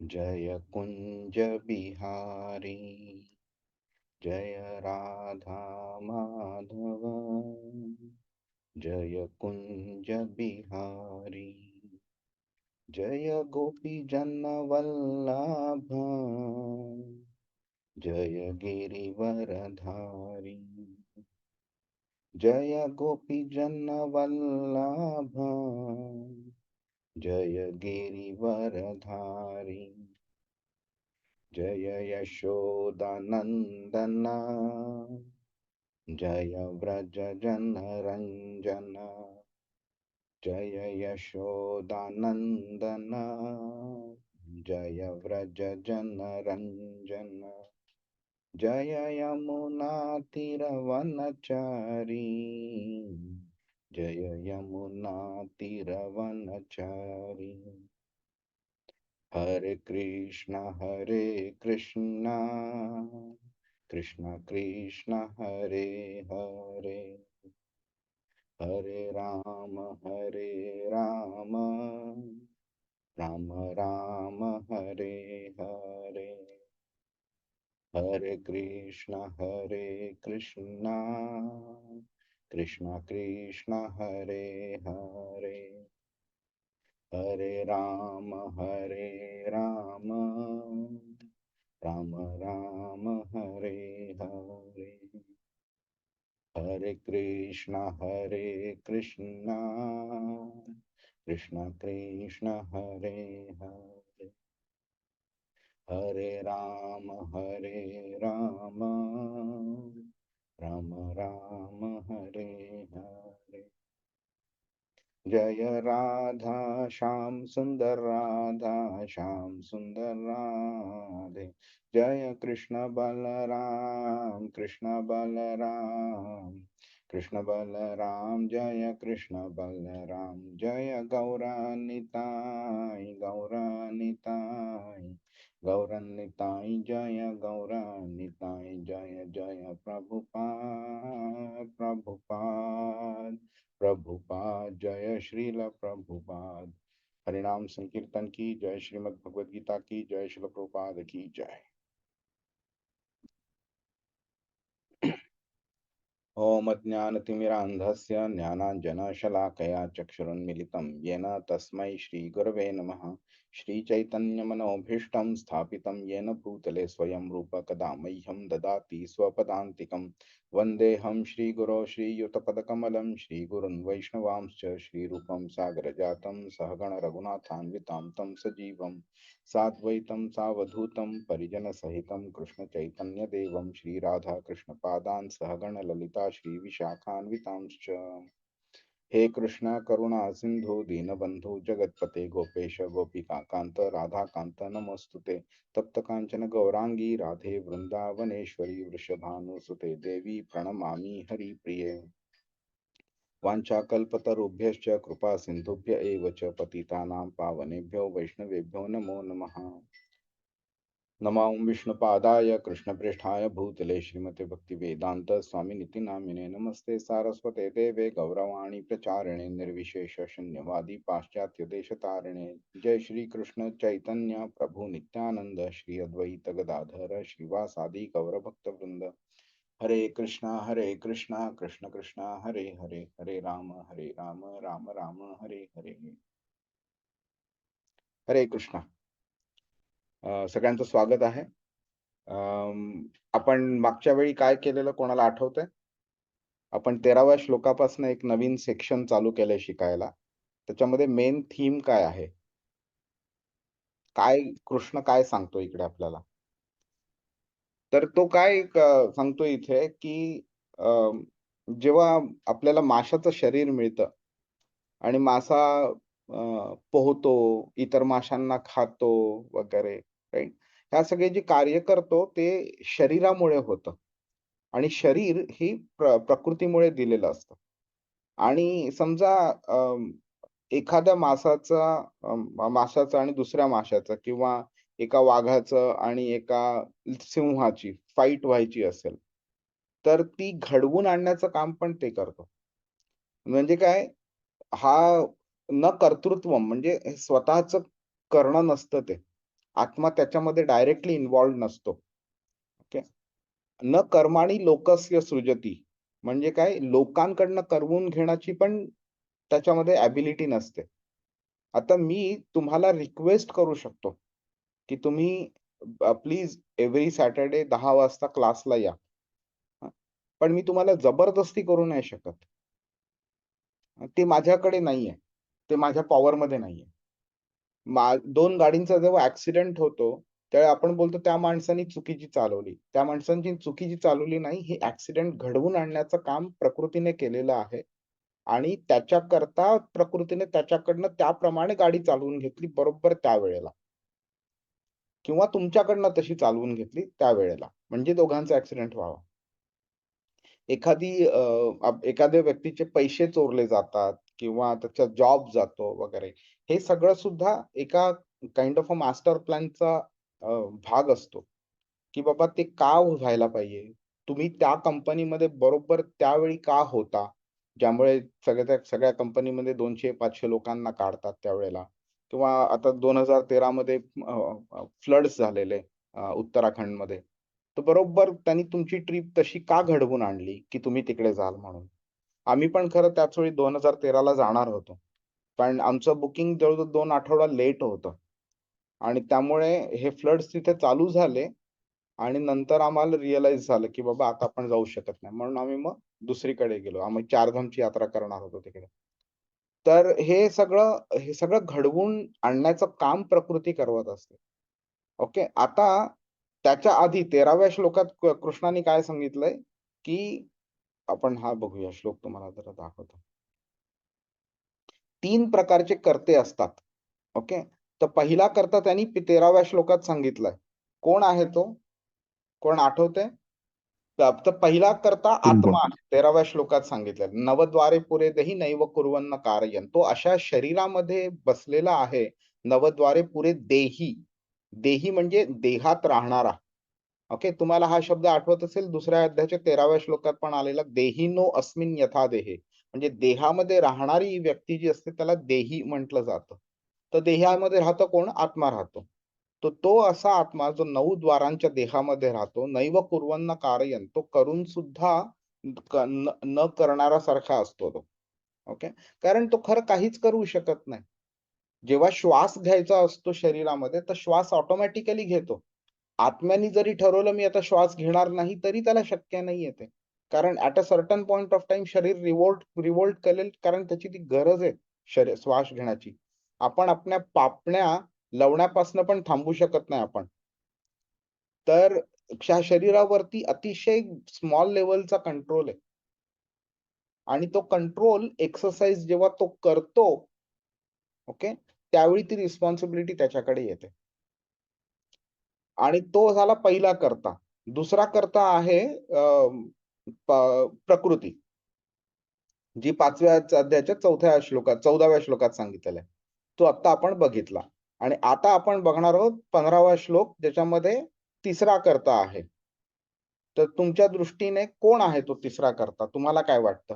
जय कुंज बिहारी जय राधा माधव। जय कुंज बिहारी जय गोपी जन वल्लभ। जय गिरिवरधारी जय गोपी जन वल्लभ। जय गिरिवरधारी जय यशोदानंदन। जय व्रज जन रंजन। जय यशोदानंदन। जय व्रज जन रंजन। जय यमुना तीरवनचारी। जय यमुना तीरवनचारी। हरे कृष्ण कृष्ण कृष्ण हरे हरे, हरे राम राम राम हरे हरे। हरे कृष्ण कृष्ण कृष्ण हरे हरे, हरे राम राम राम हरे हरे। हरे कृष्ण कृष्ण कृष्ण हरे हरे, हरे राम राम राम हरे हरे। जय राधा श्याम सुंदर राधा श्याम सुंदर राधे। जय कृष्ण बलराम कृष्ण बलराम जय कृष्ण बलराम। जय गौरानिताई जय गौरानिताई। जय जय प्रभुपाद जय श्रील प्रभुपाद। हरिनाम संकीर्तन की जय, श्रीमद् भगवद गीता की जय, श्रील प्रभुपाद की जय। ओम अज्ञानतिमिरान्धस्य ज्ञानाञ्जनशलाकया चक्षुरुन्मिलितं येन तस्मै श्रीगुरवे नमः। श्रीचैतन्यमनोभीष्टं स्थापितं येन भूतले स्वयं रूप कदा मह्यं ददाति स्वपदान्तिकं। वन्देऽहं श्रीगुरो श्रीयुतपदकमलं श्रीगुरुन् वैष्णवांश्च श्रीरूपं सागरजातं सहगण रघुनाथान्वितां तं सजीवं साद्वैतं सावधूतं परिजनसहितं कृष्णचैतन्यदेवं श्रीराधाकृष्णपादान् सहगण ललिता श्रीविशाखान्वितांश्च। हे कृष्ण करुणा सिंधु दीनबंधु जगत्पते गोपेश गोपिकान्त राधाकान्त नमोस्तुते। तप्त कांचन गौरांगी राधे वृंदावनेश्वरी वृषभानुसुते देवी प्रणमामि हरिप्रिये। वाञ्छाकल्पतरुभ्यश्च कृपा सिन्धुभ्य एव च पतितानां पावनेभ्यो वैष्णवेभ्यो नमो नमः। नमो विष्णुपादाय कृष्णप्रेष्ठाय भूतले श्रीमते भक्तिवेदांत स्वामिनिति नामिने। नमस्ते सारस्वते देवे गौरवाणी प्रचारिणे निर्विशेष शून्यवादी पाश्चात्य देशतारिणे। जय श्री कृष्ण चैतन्य प्रभु नित्यानंद श्री अद्वैत गदाधर श्रीवासादि गौरभक्त वृंद। हरे कृष्णा कृष्ण कृष्णा हरे हरे, हरे राम राम राम हरे हरे। हरे कृष्णा। सगळ्यांचं स्वागत आहे। आपण मागच्या वेळी काय केलेलं कोणाला आठवतंय? आपण 13व्या श्लोकापासून एक नवीन सेक्शन चालू केलंय शिकायला. त्याच्यामध्ये मेन थीम काय आहे? काय कृष्ण काय सांगतो इकडे आपल्याला? तर तो काय सांगतो इथे की जेव्हा आपल्याला माशाचं शरीर मिळतं आणि मासा पोहतो, इतर माशांना खातो वगैरे, राईट? ह्या सगळे जे कार्य करतो ते शरीरामुळे होतं. आणि शरीर ही प्रकृतीमुळे दिलेलं असतं. आणि समजा एखाद्या माशाचं आणि दुसऱ्या माशाचं किंवा एका वाघाचं आणि एका सिंहाची फाईट व्हायची असेल, तर ती घडवून आणण्याचं काम पण ते करतं. म्हणजे काय, हा न कर्तृत्व म्हणजे स्वतःच करणं नसतं ते. आत्मा त्याच्यामध्ये डायरेक्टली इन्व्हॉल्व नसतो. ओके. न कर्माणी लोकस्य सृजती, म्हणजे काय, लोकांकडनं करवून घेण्याची पण त्याच्यामध्ये ॲबिलिटी नसते. आता मी तुम्हाला रिक्वेस्ट करू शकतो, की तुम्ही प्लीज एव्हरी सॅटर्डे 10 वाजता क्लासला या. हं. पण मी तुम्हाला जबरदस्ती करू नाही शकत. ते माझ्याकडे नाहीये. ते माझ्या पॉवरमध्ये नाहीये. 2 गाडींचा जेव्हा ॲक्सिडेंट होतो, त्यावेळी आपण बोलतो त्या माणसाने चुकीची चालवली. त्या माणसाने चुकीची चालवली नाही, हे ॲक्सिडेंट घडवून आणण्याचं काम प्रकृतीने केलेलं आहे आणि त्याच्याकरता प्रकृतीने त्याच्याकडनं त्याप्रमाणे गाडी चालवून घेतली बरोबर त्यावेळेला. किंवा तुमच्याकडनं तशी चालवून घेतली त्यावेळेला. म्हणजे दोघांचा ॲक्सिडेंट व्हावा. एखाद्या व्यक्तीचे पैसे चोरले जातात किंवा त्याचा जॉब जातो वगैरे. हे सगळं सुद्धा एका काइंड ऑफ अ मास्टर प्लॅनचा भाग असतो, की बाबा ते का व्हायला पाहिजे? तुम्ही त्या कंपनीमध्ये बरोबर त्यावेळी का होता? ज्यामुळे सगळ्या कंपनीमध्ये 200-500 लोकांना काढतात त्यावेळेला. किंवा आता 2013 मध्ये फ्लड्स झालेले उत्तराखंडमध्ये. तर बरोबर त्यांनी तुमची ट्रिप तशी का घडवून आणली, की तुम्ही तिकडे जाल म्हणून. आम्ही पण खरं त्याच वेळी 2013 ला जाणार होतो. पण आमचं बुकिंग जवळ-जवळ 2 आठवडा लेट होतं. आणि त्यामुळे हे फ्लड्स तिथे चालू झाले आणि नंतर आम्हाला रिअलाईज झालं, की बाबा आता आपण जाऊ शकत नाही. म्हणून आम्ही मग दुसरीकडे गेलो. आम्ही चारधामची यात्रा करणार होतो तिकडे. तर हे सगळं घडवून आणण्याचं काम प्रकृती करत असते. ओके. आता त्याच्या आधी 13व्या श्लोकात कृष्णाने काय सांगितलंय, की आपण हा बघूया श्लोक तुम्हाला जरा दाखवतो. 3 प्रकारचे कर्ते असतात. ओके. तर पहिला कर्ता त्यांनी 13व्या श्लोकात सांगितलाय. कोण आहे तो? कोण आठवतंय? तर पहिला कर्ता आत्मा आहे. 13व्या श्लोकात सांगितलंय. नवद्वारे पुरेदहि नैव कुर्वन्न कारयन्. तो अशा शरीरामध्ये बसलेला आहे. नवद्वारे पुरे देही. देही म्हणजे देहात राहणारा. ओके. तुम्हाला हा शब्द आठवत असेल दुसऱ्या अध्यायाच्या 13व्या श्लोकात पण आलेला, देहिनो अस्मिन् यथा देहे. म्हणजे देहामध्ये राहणारी व्यक्ती जी असते त्याला देही म्हटलं जातं. तर देहामध्ये राहतं कोण? आत्मा राहतो. तर तो असा आत्मा जो 9 द्वारांच्या देहामध्ये राहतो, नैव कुर्वन्न कारयन्, तो करून सुद्धा न करणाऱ्यासारखा असतो तो. ओके. कारण तो खरं काहीच करू शकत नाही. जेव्हा श्वास घ्यायचा असतो शरीरामध्ये, तर श्वास ऑटोमॅटिकली घेतो. आत्म्याने जरी ठरवलं मी आता श्वास घेणार नाही, तरी त्याला शक्य नाहीये ते. कारण at a certain point of time शरीर रिव्होल्ट करेल, कारण त्याची ती गरज आहे श्वास घेण्याची. आपण आपल्या पापण्या लवण्यापासून पण थांबवू शकत नाही आपण. तर ह्या शरीरावरती अतिशय स्मॉल लेव्हलचा कंट्रोल आहे. आणि तो कंट्रोल एक्सरसाइज जेव्हा तो करतो, ओके, त्यावेळी ती रिस्पॉन्सिबिलिटी त्याच्याकडे येते. आणि तो झाला पहिला कर्ता. दुसरा कर्ता आहे प्रकृती. जी 5व्या अध्यायाच्या 14व्या श्लोकात सांगितलेलं आहे. तो आत्ता आपण बघितला. आणि आता आपण बघणार आहोत 15वा श्लोक, ज्याच्यामध्ये तिसरा कर्ता आहे. तर तुमच्या दृष्टीने कोण आहे तो तिसरा कर्ता? तुम्हाला काय वाटतं?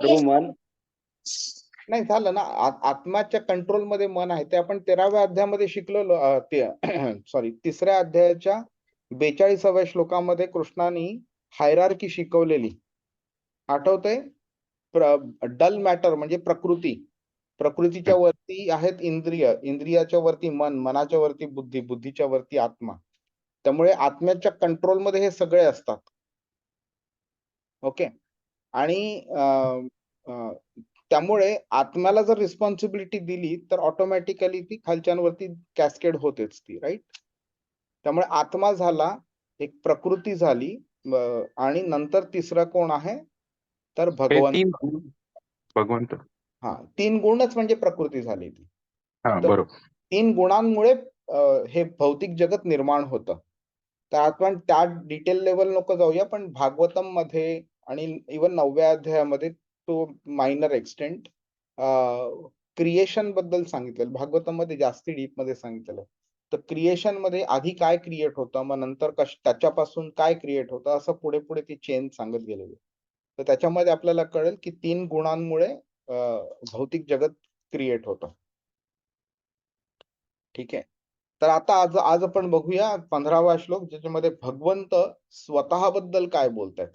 प्रभू मन. नाही झालं ना. आत्म्याच्या कंट्रोलमध्ये मन आहे. ते आपण 13व्या अध्यायामध्ये शिकलेलो ते सॉरी 3ऱ्या अध्यायाच्या 42व्या श्लोकामध्ये कृष्णाने हायरार्की शिकवलेली. आठवतंय? डल मॅटर म्हणजे प्रकृती. प्रकृतीच्या वरती आहेत इंद्रिय, इंद्रियाच्या वरती मन, मनाच्या वरती बुद्धी, बुद्धीच्या वरती आत्मा. त्यामुळे आत्म्याच्या कंट्रोलमध्ये हे सगळे असतात. ओके. आणि त्यामुळे आत्म्याला जर रिस्पॉन्सिबिलिटी दिली, तर ऑटोमॅटिकली ती खालच्यांवरती कॅस्केड होतेच ती, राइट? त्यामुळे आत्मा झाला, एक प्रकृती झाली आणि नंतर तिसरं कोण आहे? तर हे भगवंत. 3 भगवंत. हां, 3 गुणच म्हणजे प्रकृती झाली ती. हां, तर बरोबर. 3 गुणांमुळे हे भौतिक जगत निर्माण होतं. तर आपण त्या डिटेल लेव्हल नको जाऊया, पण भागवतममध्ये आणि इव्हन 9व्या अध्यायामध्ये तो मायनर एक्सटेंट क्रिएशन बद्दल सांगितलेलं. भागवतमध्ये जास्ती डीपमध्ये सांगितलेलं. तर क्रिएशनमध्ये आधी काय क्रिएट होतं, मग नंतर त्याच्यापासून काय क्रिएट होतं, असं पुढे-पुढे ती चेन सांगत गेलेली. तर त्याच्यामध्ये आपल्याला कळेल, की 3 गुणांमुळे भौतिक जगत क्रिएट होतं. ठीक आहे. तर आता आज आज आपण बघूया 15वा श्लोक, ज्याच्यामध्ये भगवंत स्वतःबद्दल काय बोलतायत.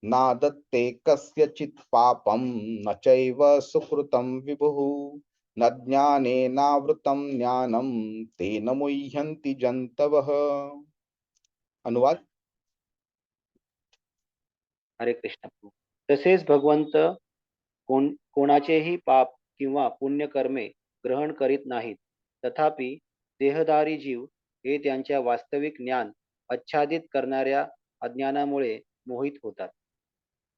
नादत्ते कस्यचित् पापं न चैव सुकृतं विभुः न ज्ञानेनावृतं ज्ञानं तेन मुह्यन्ति जन्तवः. अनुवाद. हरे कृष्ण प्रभू. तसेच भगवंत कोणाचेही पाप किंवा पुण्यकर्मे ग्रहण करीत नाहीत. तथापि देहधारी जीव हे त्यांच्या वास्तविक ज्ञान आच्छादित करणाऱ्या अज्ञानामुळे मोहित होतात.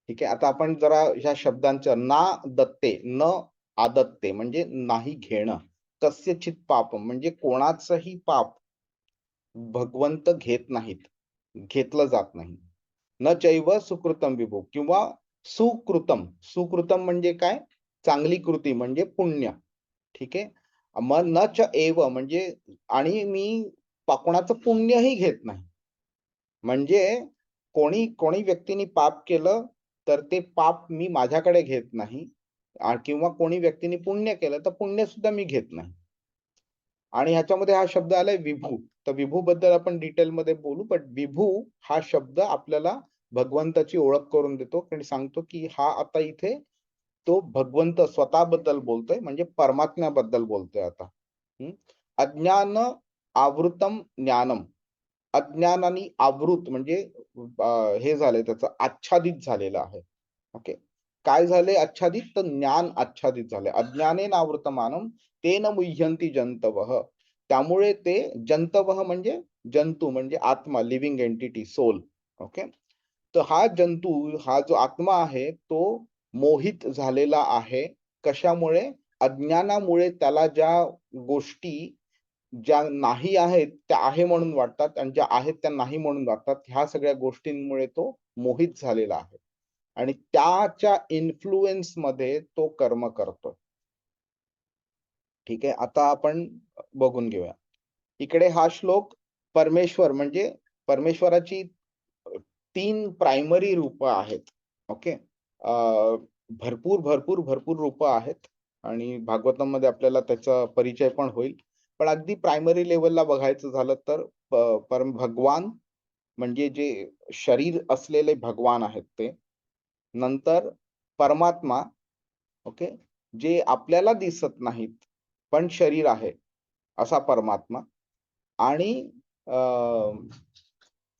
ठीक आहे. आता आपण जरा ह्या शब्दांच्या ना दत्ते न आदत्ते म्हणजे नाही घेणं, कस्यचित पाप म्हणजे कोणाचंही पाप भगवंत घेत नाहीत, घेतलं जात नाही. न चैव सुकृतम विभू किंवा सुकृतम. सुकृतम म्हणजे काय? चांगली कृती म्हणजे पुण्य. ठीक आहे. मग न च एव म्हणजे आणि मी कोणाचं पुण्यही घेत नाही. म्हणजे कोणी व्यक्तीने पाप केलं तर ते पाप मी माझ्याकडे घेत नाही, किंवा कोणी व्यक्तीने पुण्य केलं तर पुण्य सुद्धा मी घेत नाही. आणि ह्याच्यामध्ये हा शब्द आलाय विभू. तर विभू बद्दल आपण डिटेलमध्ये बोलू, पण विभू हा शब्द आपल्याला भगवंताची ओळख करून देतो आणि सांगतो की हा आता इथे तो भगवंत स्वतःबद्दल बोलतोय, म्हणजे परमात्म्याबद्दल बोलतोय आता. अज्ञान आवृतम ज्ञानम. अज्ञानाने आवृत म्हणजे हे झालंय, त्याचं आच्छादित झालेलं आहे. ओके. काय झाले आच्छादित? तर ज्ञान आच्छादित झाले. अज्ञानेन आवृतमानम तेन मुह्यन्ति जंतवः. त्यामुळे ते जंतवः म्हणजे जंतू म्हणजे आत्मा, लिव्हिंग एंटिटी, सोल. ओके. तर हा जंतू, हा जो आत्मा आहे तो मोहित झालेला आहे. कशामुळे? अज्ञानामुळे. त्याला ज्या गोष्टी ज्या नाही आहेत त्या आहे म्हणून वाटतात आणि ज्या आहेत त्या नाही म्हणून वाटतात. ह्या सगळ्या गोष्टींमुळे तो मोहित झालेला आहे आणि त्याच्या इन्फ्लुएन्स मध्ये तो कर्म करतो. ठीक आहे. आता आपण बघून घेऊया. इकडे हा श्लोक परमेश्वर म्हणजे परमेश्वराची 3 प्रायमरी रूप आहेत. ओके. भरपूर रूप आहेत आणि भागवतामध्ये आपल्याला त्याचा परिचय पण होईल. पण अगदी प्रायमरी लेवलला बघायचं झालं तर परम भगवान म्हणजे जे शरीर असलेले भगवान आहेत ते. नंतर परमात्मा, ओके, जे आपल्याला दिसत नाहीत पण शरीर आहे असा परमात्मा. आणि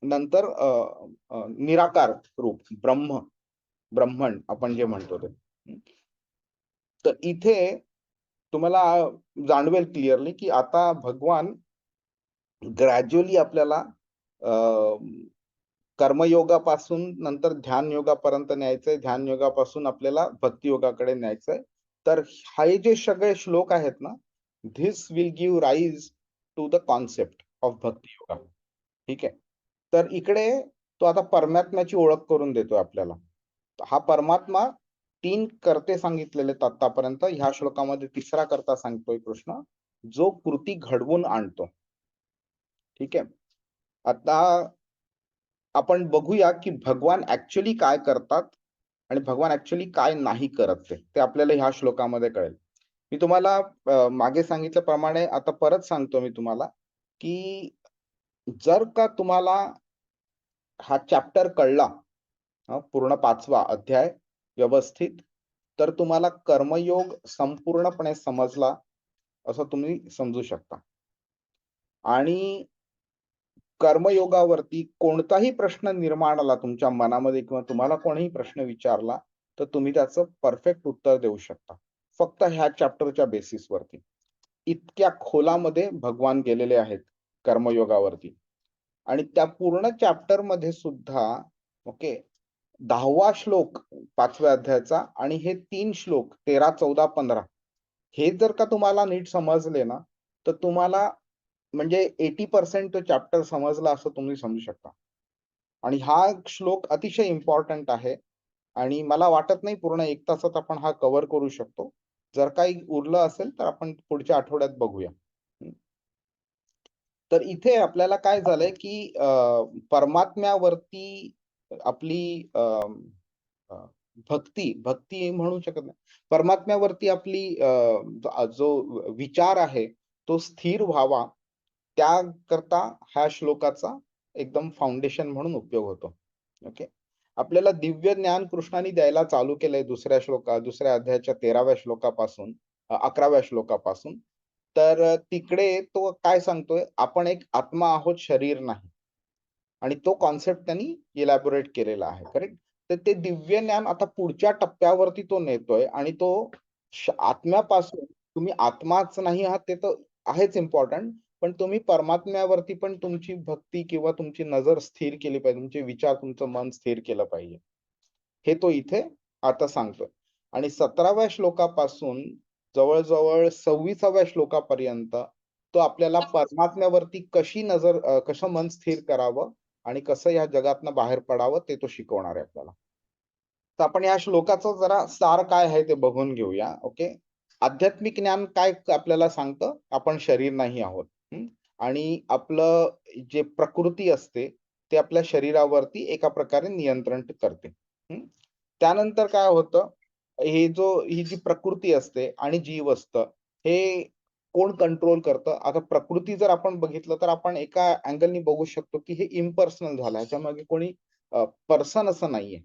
नंतर निराकार रूप ब्रह्मन आपण जे म्हणतो ते. तर इथे तुम्हाला जाणवेल क्लिअरली की आता भगवान ग्रॅज्युअली आपल्याला कर्मयोगापासून नंतर ध्यान योगापर्यंत न्यायचंय, ध्यान योगापासून आपल्याला भक्ती योगाकडे न्यायचंय. तर हे जे सगळे श्लोक आहेत ना, this will give rise to the concept of bhakti yoga. ठीक आहे. तर इकडे तो आता परमात्म्याची ओळख करून देतोय आपल्याला. हा परमात्मा 3 कर्ते सांगितलेले आतापर्यंत. ह्या श्लोकामध्ये तिसरा कर्ता सांगतोय कृष्ण, जो कृती घडवून आणतो. ठीक आहे. आता आपण बघूया की भगवान ऍक्च्युअली काय करतात आणि भगवान ऍक्च्युअली काय नाही करत ते आपल्याला ह्या श्लोकामध्ये कळेल. मी तुम्हाला मागे सांगितल्याप्रमाणे आता परत सांगतो मी तुम्हाला की जर का तुम्हाला हा चॅप्टर कळला, पूर्ण 5वा अध्याय व्यवस्थित, तर तुम्हाला कर्मयोग संपूर्णपणे समजला असं तुम्ही समजू शकता. आणि कर्मयोगावरती कोणताही प्रश्न निर्माण आला तुमच्या मनामध्ये किंवा तुम्हाला कोणीही प्रश्न विचारला तर तुम्ही त्याचं परफेक्ट उत्तर देऊ शकता, फक्त ह्या चॅप्टरच्या बेसिसवरती. इतक्या खोलामध्ये भगवान गेलेले आहेत कर्मयोगावरती. आणि त्या पूर्ण चॅप्टर मध्ये सुद्धा, ओके, 10वा श्लोक 5व्या अध्यायाचा आणि हे 3 श्लोक 13, 14, 15 हे जर का तुम्हाला नीट समजले ना, तर तुम्हाला म्हणजे 80% तो चॅप्टर समजला असं तुम्ही समजू शकता. आणि हा श्लोक अतिशय इम्पॉर्टंट आहे आणि मला वाटत नाही पूर्ण 1 तासात आपण हा कव्हर करू शकतो. जर काही उरलं असेल तर आपण पुढच्या आठवड्यात बघूया. तर इथे आपल्याला काय झालंय की परमात्म्यावरती आपली भक्ती भक्ती म्हणू शकत नाही. परमात्म्यावरती आपली जो विचार आहे तो स्थिर व्हावा, त्याकरता ह्या श्लोकाचा एकदम फाउंडेशन म्हणून उपयोग होतो. ओके. आपल्याला दिव्य ज्ञान कृष्णाने द्यायला चालू केलंय दुसऱ्या अध्यायाच्या 13व्या श्लोकापासून 11व्या श्लोकापासून. तर तिकडे तो काय सांगतोय, आपण एक आत्मा आहोत, शरीर नाही. आणि तो कॉन्सेप्ट त्यांनी इलॅबोरेट केलेला आहे. करेक्ट. तर ते दिव्य ज्ञान आता पुढच्या टप्प्यावरती तो नेतोय आणि तो आत्म्यापासून, तुम्ही आत्माच नाही आहात ते तर आहेच इम्पॉर्टंट, पण तुम्ही परमात्म्यावरती पण तुमची भक्ती किंवा तुमची नजर स्थिर केली पाहिजे, तुमचे विचार, तुमचं मन स्थिर केलं पाहिजे. हे तो इथे आता सांगतोय. आणि 17व्या श्लोकापासून जवळ-जवळ 26व्या श्लोकापर्यंत तो आपल्याला परमात्म्यावरती कसं मन स्थिर करावं आणि कसं या जगातनं बाहेर पडावं ते तो शिकवणार आहे आपल्याला. तर आपण या श्लोकाचं जरा सार काय आहे ते बघून घेऊया. ओके. आध्यात्मिक ज्ञान काय आपल्याला सांगतं, आपण शरीर नाही आहोत. आणि आपलं जे प्रकृती असते ते आपल्या शरीरावरती एका प्रकारे नियंत्रण करते. त्यानंतर काय होतं, ही जी प्रकृती असते आणि जीव असतं, हे कोण कंट्रोल करतं? आता प्रकृती जर आपण बघितलं तर आपण एका अँगलनी बघू शकतो, की हे इम्पर्सनल झालं. ह्याच्यामागे कोणी पर्सन असं नाहीये.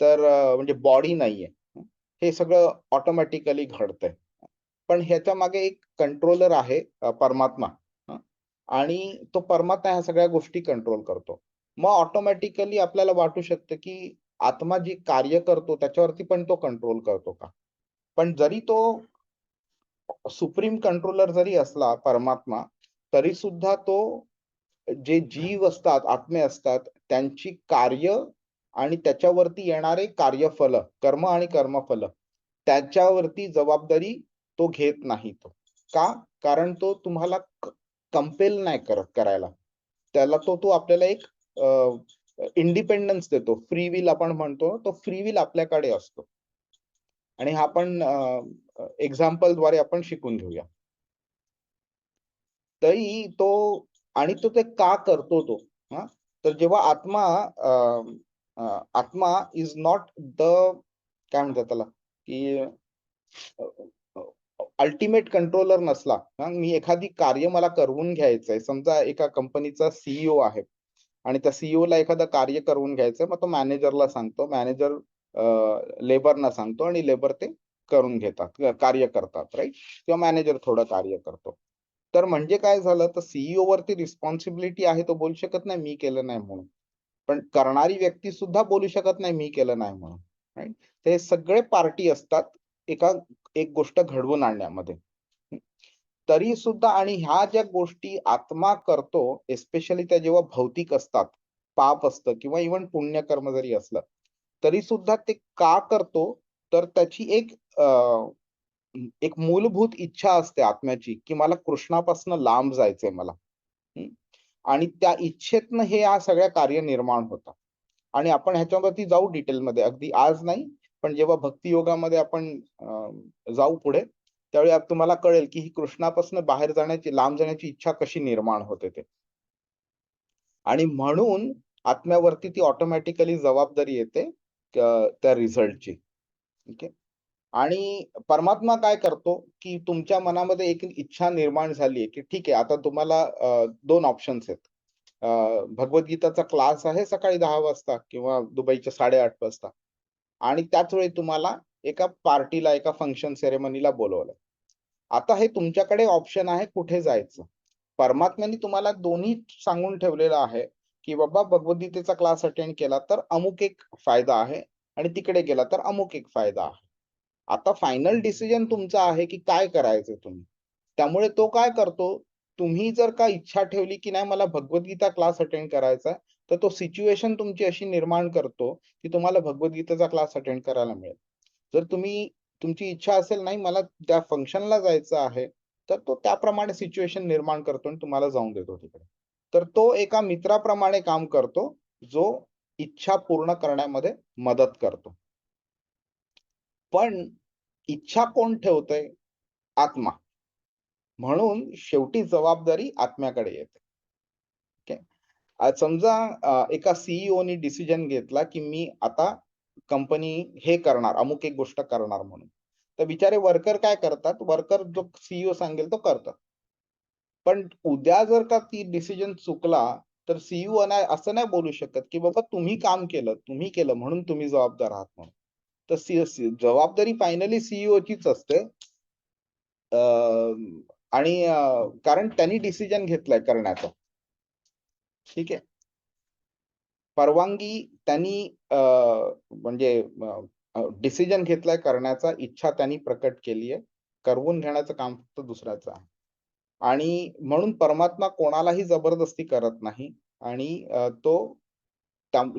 तर म्हणजे बॉडी नाहीये. हे सगळं ऑटोमॅटिकली घडतंय. पण ह्याच्या मागे एक कंट्रोलर आहे, परमात्मा. हं. आणि तो परमात्मा ह्या सगळ्या गोष्टी कंट्रोल करतो. मग ऑटोमॅटिकली आपल्याला वाटू शकतं, की आत्मा जी कार्य करतो त्याच्यावरती पण तो कंट्रोल करतो का? पण जरी तो सुप्रीम कंट्रोलर जरी असला परमात्मा, तरी सुद्धा तो जे जीव असतात, आत्मे असतात, त्यांची कार्य आणि त्याच्यावरती येणारे कार्यफल, कर्म आणि कर्मफल, त्याच्यावरती जबाबदारी तो घेत नाही तो. का? कारण तो तुम्हाला कंपेल नाही करायला. तो आपल्याला एक इंडिपेंडन्स देतो. फ्री विल आपण म्हणतो, तो फ्री विल आपल्याकडे असतो. आणि हा आपण एक्झाम्पलद्वारे आपण शिकून घेऊया. तरी तो आणि तो ते का करतो तो? हां. तर जेव्हा आत्मा इज नॉट द, काय म्हणतात त्याला, की अल्टिमेट कंट्रोलर नसला, मी एखादी कार्य मला करवून घ्यायचंय. समजा एका कंपनीचा सीईओ आहे आणि त्या सीईओला एखादं कार्य करवून घ्यायचंय. मग तो मॅनेजरला सांगतो. मॅनेजर लेबरना सांगतो आणि लेबर ते करून घेतात, कार्य करतात, राइट? किंवा मॅनेजर थोडं कार्य करतो. तर म्हणजे काय झालं, तर सीईओ वरती रिस्पॉन्सिबिलिटी आहे. तो बोलू शकत नाही मी केलं नाही म्हणून. पण करणारी व्यक्ती सुद्धा बोलू शकत नाही मी केलं नाही म्हणून, राइट? ते सगळे पार्टी असतात एक गोष्ट घडवून आणण्यामध्ये. तरी सुद्धा आणि ह्या ज्या गोष्टी आत्मा करतो, एस्पेशली त्या जेव्हा भौतिक असतात, पाप असतं किंवा इव्हन पुण्यकर्म जरी असलं, तरी सुद्धा ते का करतो, तर त्याची एक मूलभूत इच्छा असते आत्म्याची, की मला कृष्णापासून लांब जायचंय मला. हं. आणि त्या इच्छेतनं हे या सगळ्या कार्य निर्माण होतात. आणि आपण ह्याच्यावरती जाऊ डिटेलमध्ये. अगदी आज नाही, पण जेव्हा भक्ती योगामध्ये आपण जाऊ पुढे, त्यावेळी तुम्हाला कळेल, की ही कृष्णापासून बाहेर जाण्याची, लांब जाण्याची इच्छा कशी निर्माण होते ते. आणि म्हणून आत्म्यावरती ती ऑटोमॅटिकली जबाबदारी येते त्या रिझल्टची. ओके. आणि परमात्मा काय करतो, की तुमच्या मनामध्ये एक इच्छा निर्माण झाली आहे, की ठीक आहे, आता तुम्हाला 2 ऑप्शन्स आहेत. भगवद्गीताचा क्लास आहे सकाळी 10 वाजता किंवा दुबईच्या 8:30 वाजता. आणि त्याच वेळी तुम्हाला एका पार्टीला, एका फंक्शन सेरेमनीला बोलवलंय. आता हे तुमच्याकडे ऑप्शन आहे कुठे जायचं. परमात्म्याने तुम्हाला दोन्ही सांगून ठेवलेलं आहे, की बाबा भगवद्गीतेचा क्लास अटेंड केला तर अमुक एक फायदा आहे आणि तिकडे गेला तर अमुक एक फायदा आहे. आता फायनल डिसिजन तुमचा आहे, की काय करायचं तुम्ही. त्यामुळे तो काय करतो, तुम्ही जर का इच्छा ठेवली, की नाही मला भगवद्गीता क्लास अटेंड करायचा आहे, तर तो सिच्युएशन तुमची अशी निर्माण करतो, की तुम्हाला भगवद्गीतेचा क्लास अटेंड करायला मिळेल. जर तुमची इच्छा असेल, नाही मला त्या फंक्शनला जायचं आहे, तर तो त्याप्रमाणे सिच्युएशन निर्माण करतो आणि तुम्हाला जाऊन देतो तिकडे. तर तो एका मित्राप्रमाणे काम करतो, जो इच्छा पूर्ण करण्यामध्ये मदत करतो. पण इच्छा कोण ठेवतंय? आत्मा. म्हणून शेवटी जबाबदारी आत्म्याकडे येते. ओके. आज समजा एका सीईओनी डिसिजन घेतला, की मी आता कंपनी हे करणार, अमुक एक गोष्ट करणार म्हणून. तर बिचारे वर्कर काय करतात, वर्कर जो सीईओ सांगेल तो करतात. पण उद्या जर का ती डिसिजन चुकला तर सीईओ असं नाही बोलू शकत की बाबा तुम्ही काम केलं, तुम्ही केलं म्हणून तुम्ही जबाबदार आहात म्हणून. तर जबाबदारी फायनली सीईओचीच असते. आणि कारण त्यांनी डिसिजन घेतलाय करण्याचा. ठीक आहे. परवानगी त्यांनी म्हणजे डिसिजन घेतलाय करण्याचा, इच्छा त्यांनी प्रकट केली आहे. करवून घेण्याचं काम फक्त दुसऱ्याचं आहे. आणि म्हणून परमात्मा कोणालाही जबरदस्ती करत नाही आणि तो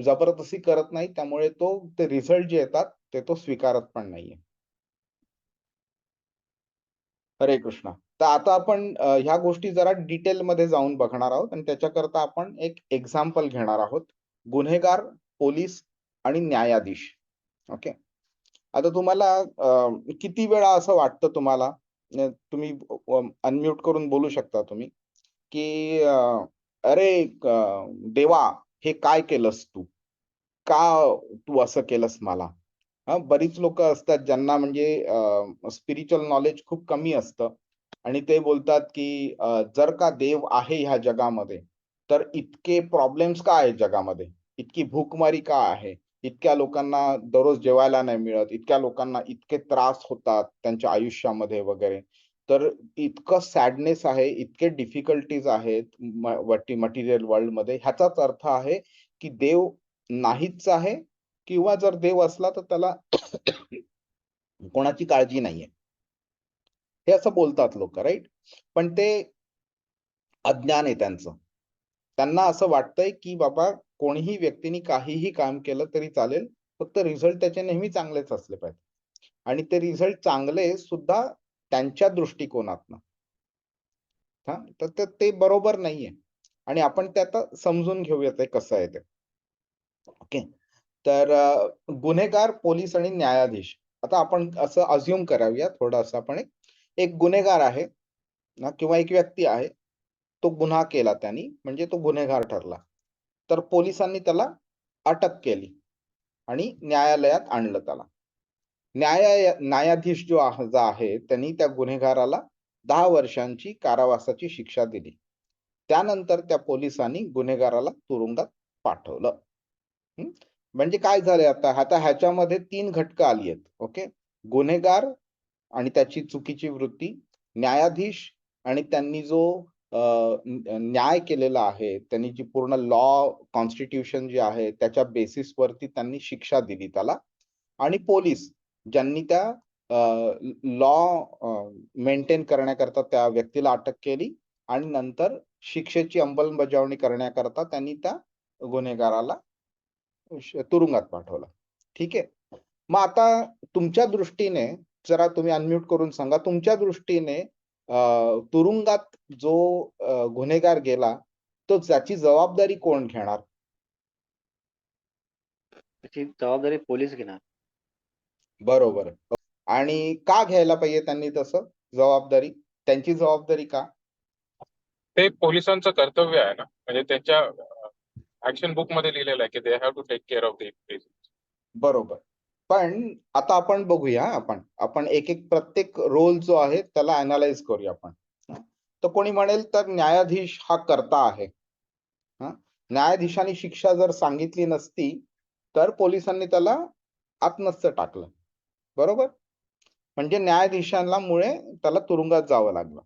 जबरदस्ती करत नाही, त्यामुळे तो ते रिझल्ट जे येतात ते तो स्वीकारत पण नाहीये. हरे कृष्णा. तर आता आपण ह्या गोष्टी जरा डिटेलमध्ये जाऊन बघणार आहोत आणि त्याच्याकरता आपण एक एक्झाम्पल घेणार आहोत. गुन्हेगार, पोलीस आणि न्यायाधीश. ओके. आता तुम्हाला किती वेळा असं वाटतं तुम्हाला, तुम्ही अनम्यूट करून बोलू शकता तुम्ही, की "अरे देवा, हे काय केलंस तू? का तू असं केलंस मला?" बरीच लोकं असतात ज्यांना म्हणजे स्पिरिच्युअल नॉलेज खूप कमी असतं आणि ते बोलतात, की जर का देव आहे ह्या जगामध्ये, तर इतके प्रॉब्लेम्स का आहेत जगामध्ये? इतकी भूकमारी का आहे? इतक्या लोकांना दररोज जेवायला नाही मिळत, इतक्या लोकांना इतके त्रास होतात त्यांच्या आयुष्यामध्ये वगैरे. तर इतकं सॅडनेस आहे, इतके डिफिकल्टीज आहेत मटेरियल वर्ल्डमध्ये. ह्याचाच अर्थ आहे, की देव नाहीच आहे किंवा जर देव असला तर त्याला कोणाची काळजी नाहीये. हे असं बोलतात लोकं, राइट? पण ते अज्ञान आहे त्यांचं. त्यांना असं वाटतंय, की बाबा कोणीही व्यक्तीने काहीही काम केलं तरी चालेल, फक्त रिझल्ट त्याचे नेहमी चांगलेच असले पाहिजे. आणि ते रिझल्ट चांगले सुद्धा त्यांच्या दृष्टिकोनातनं. हां, तर ते बरोबर नाहीये. आणि आपण ते आता समजून घेऊयात हे कसं आहे ते. ओके. तर गुन्हेगार, पोलीस आणि न्यायाधीश. आता आपण असं अझ्युम करावूया थोडंसं आपण एक गुन्हेगार आहे ना, किंवा एक व्यक्ती आहे. तो गुन्हा केला त्यांनी, म्हणजे तो गुन्हेगार ठरला. तर पोलिसांनी त्याला अटक केली आणि न्यायालयात आणलं त्याला. न्यायाधीश जो आहे त्यांनी त्या गुन्हेगाराला 10 वर्षांची कारावासाची शिक्षा दिली. त्यानंतर त्या पोलिसांनी गुन्हेगाराला तुरुंगात पाठवलं. हं. म्हणजे काय झालंय आता ह्याच्यामध्ये 3 घटकं आली आहेत. ओके. गुन्हेगार आणि त्याची चुकीची वृत्ती, न्यायाधीश आणि त्यांनी जो न्याय केलेला आहे, त्यांनी जी पूर्ण लॉ, कॉन्स्टिट्यूशन जे आहे त्याच्या बेसिसवरती त्यांनी शिक्षा दिली त्याला, आणि पोलीस ज्यांनी त्या लॉ मेंटेन करण्याकरता त्या व्यक्तीला अटक केली आणि नंतर शिक्षेची अंमलबजावणी करण्याकरता त्यांनी त्या गुन्हेगाराला तुरुंगात पाठवलं. ठीक आहे. मग आता तुमच्या दृष्टीने जरा तुम्ही अनम्यूट करून सांगा, तुमच्या दृष्टीने तुरुंगात जो गुन्हेगार गेला, तो त्याची जबाबदारी कोण घेणार? त्याची जबाबदारी पोलीस घेणार. बरोबर. आणि का घ्यायला पाहिजे त्यांनी तसं जबाबदारी? त्यांची जबाबदारी का? ते पोलिसांचं कर्तव्य आहे ना, म्हणजे त्यांच्या ऍक्शन बुक मध्ये लिहिलेलं आहे की they have to take care of the. बरोबर. पण आता आपण बघूया, आपण एक प्रत्येक रोल जो आहे त्याला अॅनालाइज करूया आपण. तर कोणी म्हणेल तर न्यायाधीश हा कर्ता आहे. न्यायाधीशाने शिक्षा जर सांगितली नसती तर पोलिसांनी त्याला आत नसतं टाकलं. बरोबर. म्हणजे न्यायाधीशांना मुळे त्याला तुरुंगात जावं लागलं.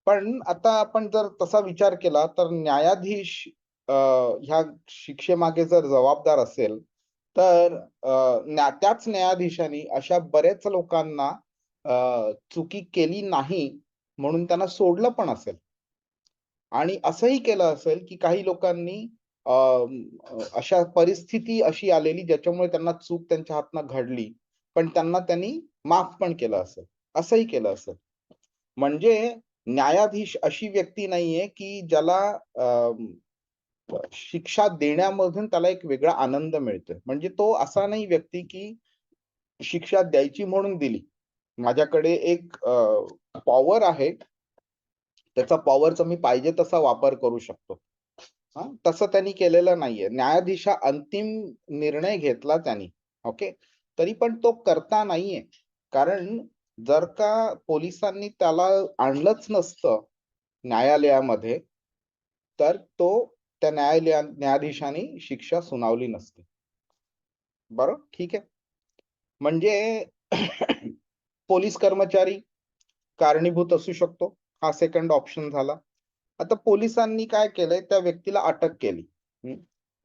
पण आता आपण जर तसा विचार केला तर न्यायाधीश ह्या शिक्षेमागे जर जबाबदार असेल तर त्याच न्यायाधीशांनी अशा बऱ्याच लोकांना चुकी केली नाही म्हणून त्यांना सोडलं पण असेल. आणि असंही केलं असेल की काही लोकांनी अशा परिस्थिती अशी आलेली ज्याच्यामुळे त्यांना चूक त्यांच्या हातनं घडली, पण त्यांनी माफ पण केलं असेल. असंही केलं असेल. म्हणजे न्यायाधीश अशी व्यक्ती नाहीये की ज्याला शिक्षा देण्यामधून त्याला एक वेगळा आनंद मिळतोय. म्हणजे तो असा नाही व्यक्ती की शिक्षा द्यायची म्हणून दिली. माझ्याकडे एक पॉवर आहे. त्याचा पॉवरचा मी पाहिजे तसा वापर करू शकतो. तसं त्यांनी केलेलं नाहीये. न्यायाधीश हा अंतिम निर्णय घेतला त्यांनी. ओके, तरी पण तो करता नाहीये. कारण जर का पोलिसांनी त्याला आणलंच नसतं न्यायालयामध्ये, तर तो त्या न्यायाधीशाने शिक्षा सुनावली नसती. बरोबर, ठीक आहे. म्हणजे पोलीस कर्मचारी कारणीभूत असू शकतो, हा सेकंड ऑप्शन झाला. आता पोलिसांनी काय केलंय, त्या व्यक्तीला अटक केली.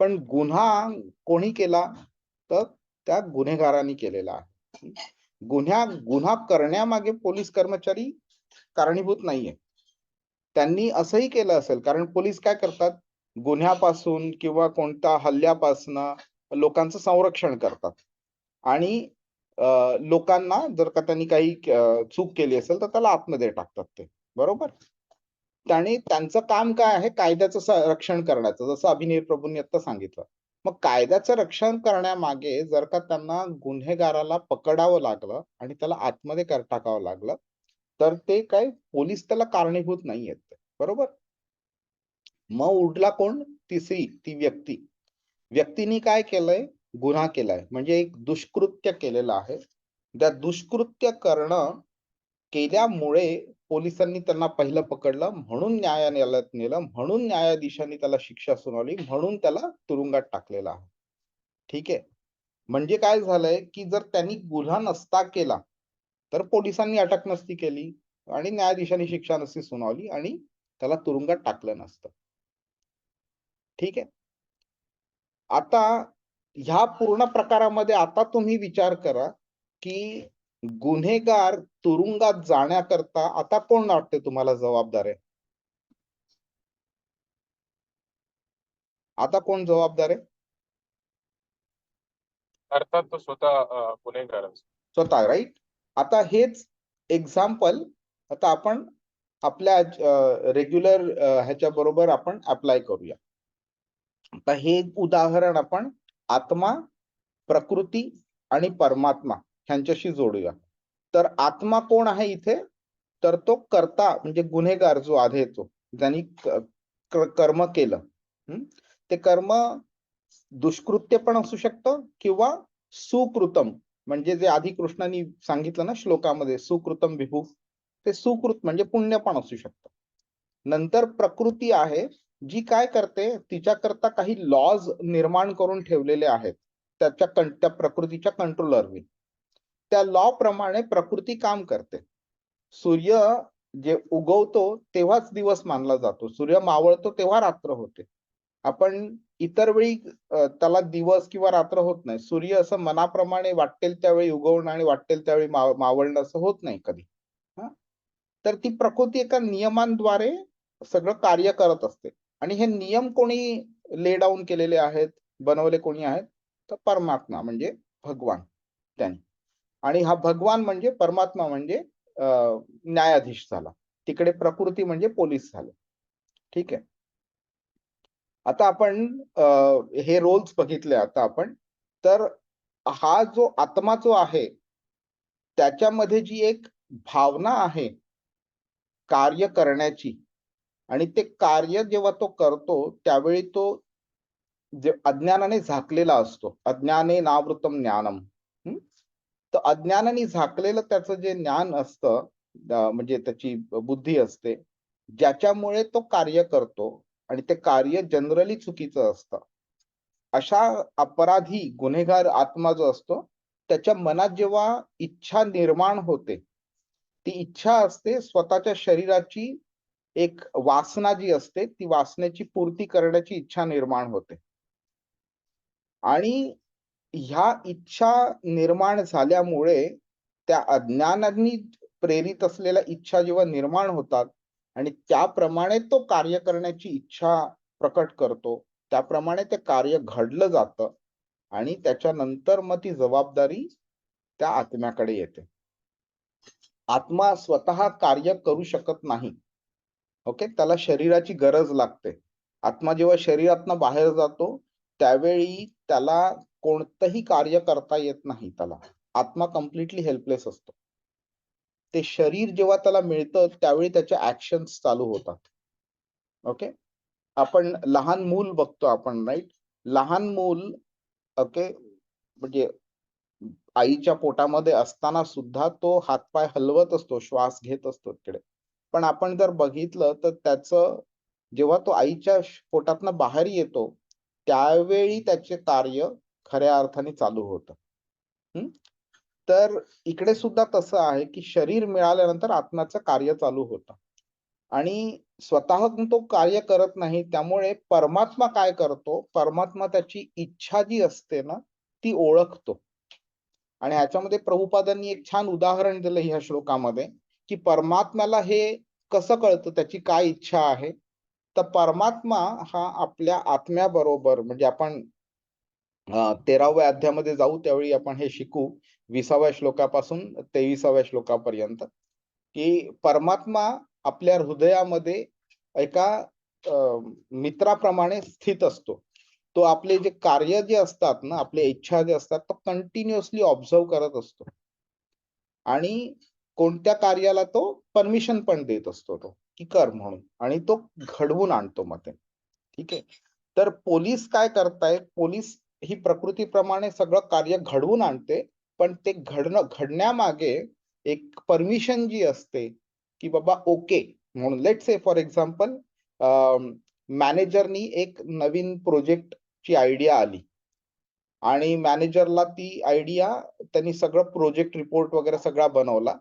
पण गुन्हा कोणी केला, तर त्या गुन्हेगारांनी केलेला आहे. गुन्हा करण्यामागे पोलीस कर्मचारी कारणीभूत नाहीये. त्यांनी असंही केलं असेल, कारण पोलीस काय करतात, गुन्ह्यापासून किंवा कोणत्या हल्ल्यापासनं लोकांचं संरक्षण करतात. आणि लोकांना जर का त्यांनी काही चूक केली असेल तर त्याला आतमध्ये टाकतात ते. बरोबर? आणि त्यांचं काम काय आहे, कायद्याचं रक्षण करण्याचं, जसं अभिनय प्रभूंनी आता सांगितलं. मग कायद्याचं रक्षण करण्यामागे जर का त्यांना गुन्हेगाराला पकडावं लागलं आणि त्याला आतमध्ये टाकावं लागलं, तर ते काय पोलीस त्याला कारणीभूत नाहीयेत. बरोबर? मग उरला कोण? ती व्यक्ती. व्यक्तीने काय केलंय? गुन्हा केलाय, म्हणजे एक दुष्कृत्य केलेलं आहे. त्या दुष्कृत्य केल्यामुळे पोलिसांनी त्यांना पहिलं पकडलं, म्हणून न्यायालयात नेलं, म्हणून न्यायाधीशांनी त्याला शिक्षा सुनावली, म्हणून त्याला तुरुंगात टाकलेलं आहे. ठीक आहे. म्हणजे काय झालंय, की जर त्यांनी गुन्हा नसता केला, तर पोलिसांनी अटक नसती केली आणि न्यायाधीशांनी शिक्षा नसती सुनावली आणि त्याला तुरुंगात टाकलं नसतं. ठीक आहे. आता ह्या पूर्ण प्रकारामध्ये आता तुम्ही विचार करा, की गुन्हेगार तुरुंगात जाण्याकरता आता कोण वाटते तुम्हाला जबाबदार आहे? आता कोण जबाबदार आहे? अर्थात तो स्वतः गुन्हेगारच. स्वतः, राईट? आता हेच एक्झाम्पल आता आपण आपल्या रेग्युलर ह्याच्या बरोबर आपण अप्लाय करूया. आता हे उदाहरण आपण आत्मा, प्रकृती आणि परमात्मा ह्यांच्याशी जोडूया. तर आत्मा कोण आहे इथे? तर तो कर्ता, म्हणजे गुन्हेगार जो आहे, तो ज्यांनी कर्म केलं. ते कर्म दुष्कृत्य पण असू शकतं किंवा सुकृतम, म्हणजे जे आधी कृष्णाने सांगितलं ना श्लोकामध्ये, सुकृतम विभू, ते सुकृत म्हणजे पुण्य पण असू शकतं. नंतर प्रकृती आहे, जी काय करते, तिच्याकरता काही लॉज निर्माण करून ठेवलेले आहेत त्या प्रकृतीच्या कंट्रोलरनी. त्या लॉ प्रमाणे प्रकृती काम करते. सूर्य जे उगवतो तेव्हाच दिवस मानला जातो, सूर्य मावळतो तेव्हा रात्र होते. आपण इतर वेळी त्याला दिवस किंवा रात्र होत नाही. सूर्य असं मनाप्रमाणे वाटेल त्यावेळी उगवणं आणि वाटेल त्यावेळी मावळणं असं होत नाही कधी. तर ती प्रकृती एका नियमांद्वारे सगळं कार्य करत असते. आणि हे नियम कोणी ले डाऊन केलेले आहेत, बनवले कोणी आहेत, तर परमात्मा म्हणजे भगवान त्यांनी. आणि हा भगवान म्हणजे परमात्मा म्हणजे न्यायाधीश झाला. तिकडे प्रकृती म्हणजे पोलीस झाले. ठीक आहे. आता आपण हे रोल्स बघितले आता आपण. तर हा जो आत्मा जो आहे, त्याच्यामध्ये जी एक भावना आहे कार्य करण्याची, आणि ते कार्य जेव्हा तो करतो त्यावेळी तो जे अज्ञानाने झाकलेला असतो, अज्ञाने नावृतम ज्ञानम. तर अज्ञानाने झाकलेलं त्याचं जे ज्ञान असतं, म्हणजे त्याची बुद्धी असते, ज्याच्यामुळे तो कार्य करतो आणि ते कार्य जनरली चुकीचं असतं. अशा अपराधी गुन्हेगार आत्मा जो असतो, त्याच्या मनात जेव्हा इच्छा निर्माण होते, ती इच्छा असते स्वतःच्या शरीराची, एक वासना जी असते, ती वासनेची पूर्ती करण्याची इच्छा निर्माण होते. आणि ह्या इच्छा निर्माण झाल्यामुळे त्या अज्ञानाने प्रेरित असलेल्या इच्छा जेव्हा निर्माण होतात आणि त्याप्रमाणे तो कार्य करण्याची इच्छा प्रकट करतो, त्याप्रमाणे ते कार्य घडलं जातं आणि त्याच्यानंतर मग ती जबाबदारी त्या आत्म्याकडे येते. आत्मा स्वतः कार्य करू शकत नाही. ओके, त्याला शरीराची गरज लागते. आत्मा जेव्हा शरीरातनं बाहेर जातो त्यावेळी त्याला कोणतंही कार्य करता येत नाही त्याला. आत्मा कम्प्लिटली हेल्पलेस असतो. ते शरीर जेव्हा त्याला मिळतं त्यावेळी त्याच्या ऍक्शन्स चालू होतात. ओके, आपण लहान मूल बघतो आपण, राईट? लहान मूल, ओके, म्हणजे आईच्या पोटामध्ये असताना सुद्धा तो हातपाय हलवत असतो, श्वास घेत असतो तिकडे. पण आपण जर बघितलं तर त्याचं जेव्हा तो आईच्या पोटातनं बाहेर येतो, त्यावेळी त्याचे कार्य खऱ्या अर्थाने चालू होतं. हं. तर इकडे सुद्धा तसं आहे, की शरीर मिळाल्यानंतर आत्म्याचं कार्य चालू होतं. आणि स्वतःहून तो कार्य करत नाही. त्यामुळे परमात्मा काय करतो, परमात्मा त्याची इच्छा जी असते ना, ती ओळखतो. आणि ह्याच्यामध्ये प्रभुपादांनी एक छान उदाहरण दिलं ह्या श्लोकामध्ये, की परमात्म्याला हे कसं कळतं, त्याची काय इच्छा आहे. तर परमात्मा हा आपल्या आत्म्याबरोबर म्हणजे आपण 13व्या अध्यायामध्ये जाऊ त्यावेळी आपण हे शिकू 20व्या श्लोकापासून 23व्या श्लोकापर्यंत, की परमात्मा आपल्या हृदयामध्ये एका मित्राप्रमाणे स्थित असतो. तो आपले जे कार्य जे असतात ना, आपल्या इच्छा जे असतात, तो कंटिन्युअसली ऑब्झर्व्ह करत असतो. आणि कोणत्या कार्याला तो परमिशन पण देत असतो तो, की कर म्हणून आणि तो घडवून आणतो मग ते. ठीक आहे. तर पोलीस काय करतायत, पोलीस ही प्रकृतीप्रमाणे सगळं कार्य घडवून आणते, पण ते घडण्यामागे एक परमिशन जी असते, की बाबा ओके म्हणून लेट्स से फॉर एक्झाम्पल मॅनेजरनी एक नवीन प्रोजेक्टची आयडिया आली आणि मॅनेजरला ती आयडिया त्यांनी सगळं प्रोजेक्ट रिपोर्ट वगैरे सगळा बनवला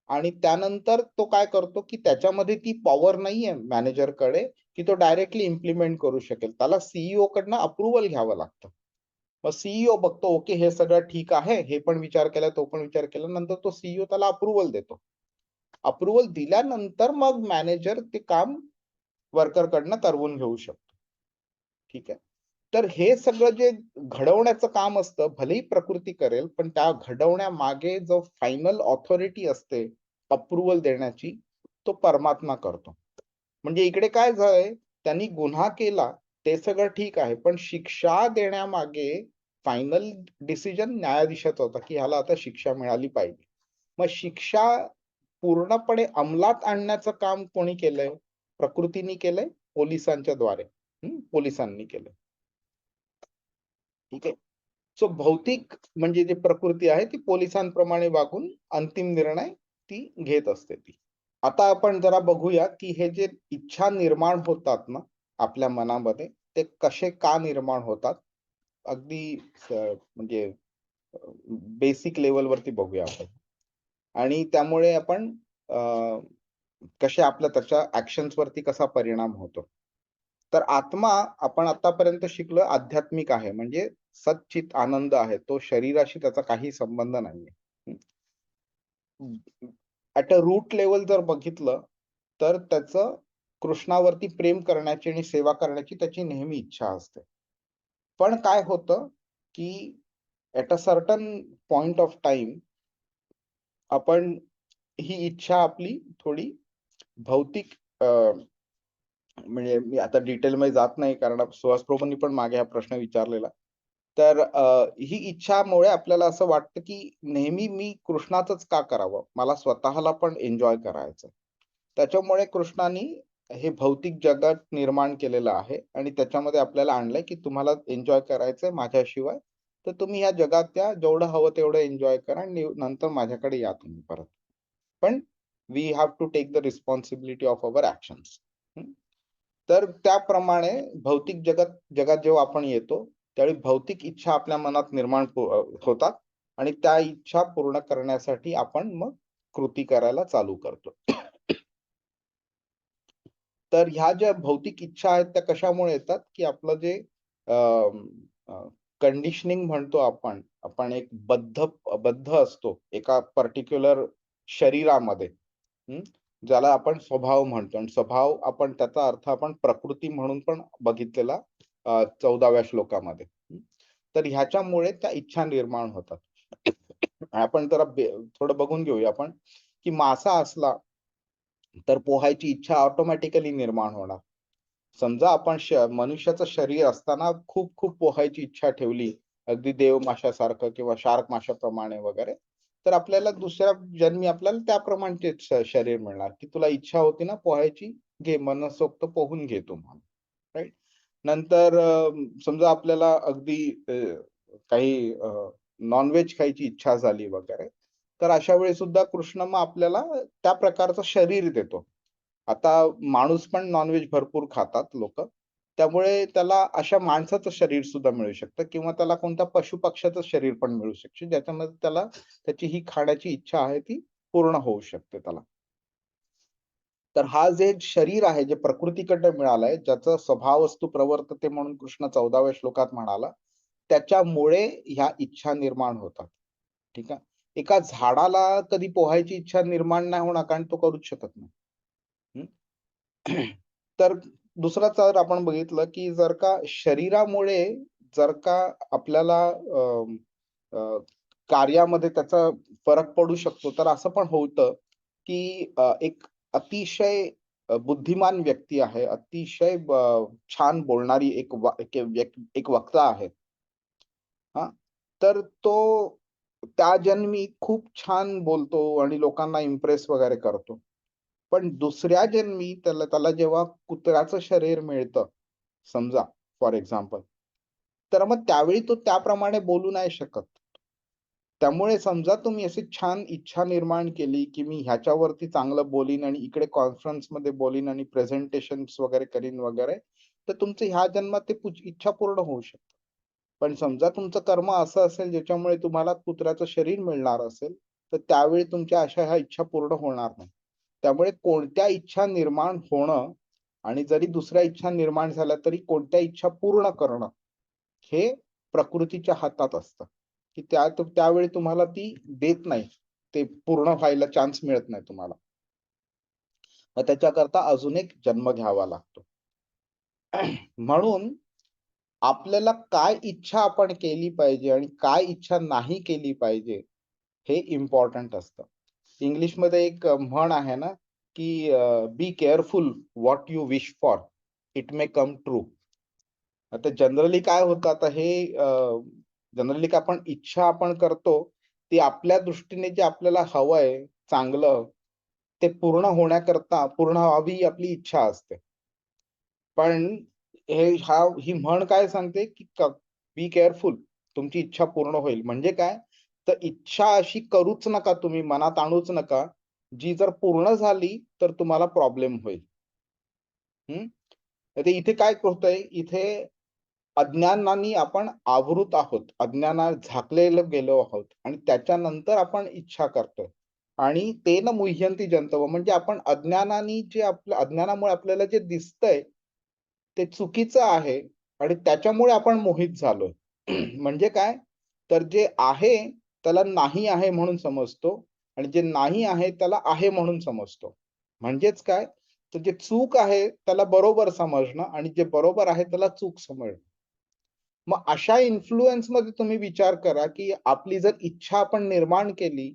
आणि त्यानंतर तो काय करतो, की त्याच्यामध्ये ती पॉवर नाहीये मॅनेजरकडे, की तो डायरेक्टली इम्प्लिमेंट करू शकेल. त्याला सीईओ कडनं अप्रूव्हल घ्यावं लागतं. मग सीईओ बघतो, ओके हे सगळं ठीक आहे, हे पण विचार केला, तो पण विचार केला. नंतर तो सीईओ त्याला अप्रूव्हल देतो. अप्रूव्हल दिल्यानंतर मग मॅनेजर ते काम वर्करकडनं करवून घेऊ शकतो. ठीक आहे. तर हे सगळं जे घडवण्याचं काम असतं, भलेही प्रकृती करेल, पण त्या घडवण्यामागे जो फायनल ऑथॉरिटी असते अप्रूव्हल देण्याची, तो परमात्मा करतो. म्हणजे इकडे काय झालंय, त्यांनी गुन्हा केला, ते सगळं ठीक आहे. पण शिक्षा देण्यामागे फायनल डिसिजन न्यायाधीशाचा होता, की ह्याला आता शिक्षा मिळाली पाहिजे. मग शिक्षा पूर्णपणे अंमलात आणण्याचं काम कोणी केलंय? प्रकृतीने केलंय, पोलिसांच्या द्वारे. पोलिसांनी केलंय. ठीक आहे. सो भौतिक म्हणजे जी प्रकृती आहे ती पोलिसांप्रमाणे वागून अंतिम निर्णय ती घेत असते ती. आता आपण जरा बघूया, की हे जे इच्छा निर्माण होतात ना आपल्या मनामध्ये, ते कसे का निर्माण होतात? अगदी म्हणजे बेसिक लेव्हलवरती बघूया आपण. आणि त्यामुळे आपण कसे आपल्या त्याच्या ऍक्शन्स वरती कसा परिणाम होतो. तर आत्मा आपण आतापर्यंत शिकलो आध्यात्मिक आहे म्हणजे सच्चित आनंद आहे. तो शरीराशी त्याचा काही संबंध नाहीये. ऍट अ रूट लेवल जर बघितलं तर त्याचं कृष्णावरती प्रेम करण्याची आणि सेवा करण्याची त्याची नेहमी इच्छा असते. पण काय होतं, की at a certain point of time आपण ही इच्छा आपली थोडी भौतिक म्हणजे मी आता डिटेलमध्ये जात नाही कारण सुहास प्रभूंनी पण मागे हा प्रश्न विचारलेला. तर ही इच्छामुळे आपल्याला असं वाटतं, की नेहमी मी कृष्णाचंच का करावं? मला स्वतःला पण एन्जॉय करायचं. त्याच्यामुळे कृष्णानी हे भौतिक जगत निर्माण केलेलं आहे आणि त्याच्यामध्ये आपल्याला आणलंय, की तुम्हाला एन्जॉय करायचंय माझ्याशिवाय, तर तुम्ही ह्या जगात या, जेवढं हवं तेवढं एन्जॉय करा आणि नंतर माझ्याकडे या तुम्ही परत. पण we have to take the responsibility of our actions. तर त्याप्रमाणे भौतिक जगात जेव्हा आपण येतो, त्यावेळी भौतिक इच्छा आपल्या मनात निर्माण होतात आणि त्या इच्छा पूर्ण करण्यासाठी आपण मग कृती करायला चालू करतो. तर ह्या ज्या भौतिक इच्छा आहेत त्या कशामुळे येतात, की आपलं जे कंडिशनिंग म्हणतो आपण, आपण एक बद्ध असतो एका पर्टिक्युलर शरीरामध्ये. ज्याला आपण स्वभाव म्हणतो आणि स्वभाव आपण त्याचा अर्थ आपण प्रकृती म्हणून पण बघितलेला 14व्या श्लोकामध्ये. तर ह्याच्यामुळे त्या इच्छा निर्माण होतात. आपण जरा थोडं बघून घेऊया आपण, की मासा असला तर पोहायची इच्छा ऑटोमॅटिकली निर्माण होणार. समजा आपण मनुष्याचं शरीर असताना खूप खूप पोहायची इच्छा ठेवली, अगदी देव माशासारखं किंवा शार्क माशाप्रमाणे वगैरे, तर आपल्याला दुसऱ्या जन्मी आपल्याला त्याप्रमाणेच शरीर मिळणार, की तुला इच्छा होती ना पोहायची, घे मनसोक्त पोहून घे तू म्हणून. राईट. नंतर समजा आपल्याला अगदी काही नॉनव्हेज खायची इच्छा झाली वगैरे, तर अशा वेळी सुद्धा कृष्ण मग आपल्याला त्या प्रकारचं शरीर देतो. आता माणूस पण नॉनव्हेज भरपूर खातात लोक, त्यामुळे त्याला अशा माणसाचं शरीर सुद्धा मिळू शकतं किंवा त्याला कोणत्या पशुपक्ष्याचं शरीर पण मिळू शकते, ज्याच्यामध्ये त्याला त्याची ही खाण्याची इच्छा आहे ती पूर्ण होऊ शकते त्याला. तर हा जे शरीर आहे जे प्रकृतीकडनं मिळालंय, ज्याचं स्वभावस्तु प्रवर्तते म्हणून कृष्ण 14व्या श्लोकात म्हणाला, त्याच्यामुळे ह्या इच्छा निर्माण होतात. ठीक आहे. एका झाडाला कधी पोहायची इच्छा निर्माण नाही होणार, कारण तो करूच शकत नाही. हं? तर दुसरा जर आपण बघितलं, की जर का शरीरामुळे जर का आपल्याला कार्यामध्ये त्याचा फरक पडू शकतो, तर असं पण होतं, की एक अतिशय बुद्धिमान व्यक्ती आहे, अतिशय छान बोलणारी एक वक्ता आहे. हां, तर तो त्या जन्मी खूप छान बोलतो आणि लोकांना इम्प्रेस वगैरे करतो. पण दुसऱ्या जन्मी त्याला त्याला जेव्हा कुत्र्याचं शरीर मिळतं, समजा फॉर एक्झाम्पल, तर मग त्यावेळी तो त्याप्रमाणे बोलू नाही शकत. त्यामुळे समजा तुम्ही अशी छान इच्छा निर्माण केली, की मी ह्याच्यावरती चांगलं बोलीन आणि इकडे कॉन्फरन्समध्ये बोलीन आणि प्रेझेंटेशन्स वगैरे करीन वगैरे, तर तुमचं ह्या जन्मात ते इच्छा पूर्ण होऊ शकते. पण समजा तुमचं कर्म असं असेल ज्याच्यामुळे तुम्हाला कुत्र्याचं शरीर मिळणार असेल, तर त्यावेळी तुमच्या अशा ह्या इच्छा पूर्ण होणार नाही. त्यामुळे कोणत्या इच्छा निर्माण होणं आणि जरी दुसऱ्या इच्छा निर्माण झाल्या तरी कोणत्या इच्छा पूर्ण करणं, हे प्रकृतीच्या हातात असतं, की त्यावेळी तुम्हाला ती देत नाही. ते पूर्ण व्हायला चान्स मिळत नाही तुम्हाला. मग त्याच्याकरता अजून एक जन्म घ्यावा लागतो. म्हणून आपल्याला काय इच्छा आपण केली पाहिजे आणि काय इच्छा नाही केली पाहिजे, हे इम्पॉर्टंट असतं. इंग्लिशमध्ये एक म्हण आहे ना, की be careful what you wish for, it may come true. आता जनरली काय होतं, आता हे जनरली काय आपण इच्छा आपण करतो, ती आपल्या दृष्टीने जे आपल्याला हवंय चांगलं, ते पूर्ण व्हावी ही आपली इच्छा असते. पण ही म्हण काय सांगते, की बी केअरफुल, तुमची इच्छा पूर्ण होईल. म्हणजे काय? तर इच्छा अशी करूच नका तुम्ही, मनात आणूच नका, जी जर पूर्ण झाली तर तुम्हाला प्रॉब्लेम होईल. हं. तर इथे काय होतंय, इथे अज्ञानाने आपण आवृत आहोत. अज्ञानात झाकलेलं गेलो आहोत आणि त्याच्यानंतर आपण इच्छा करतोय. आणि तेन मुह्यन्ति जंतव, म्हणजे आपण अज्ञानाने जे आपल्या अज्ञानामुळे आपल्याला जे दिसतंय, ते चुकीचं आहे आणि त्याच्यामुळे आपण मोहित झालोय. म्हणजे काय? तर जे आहे त्याला नाही आहे म्हणून समजतो आणि जे नाही आहे त्याला आहे म्हणून समजतो. म्हणजेच काय? तर जे चूक आहे त्याला बरोबर समजणं आणि जे बरोबर आहे त्याला चूक समजणं. मग अशा इन्फ्लुअन्समध्ये तुम्ही विचार करा, की आपली जर इच्छा आपण निर्माण केली,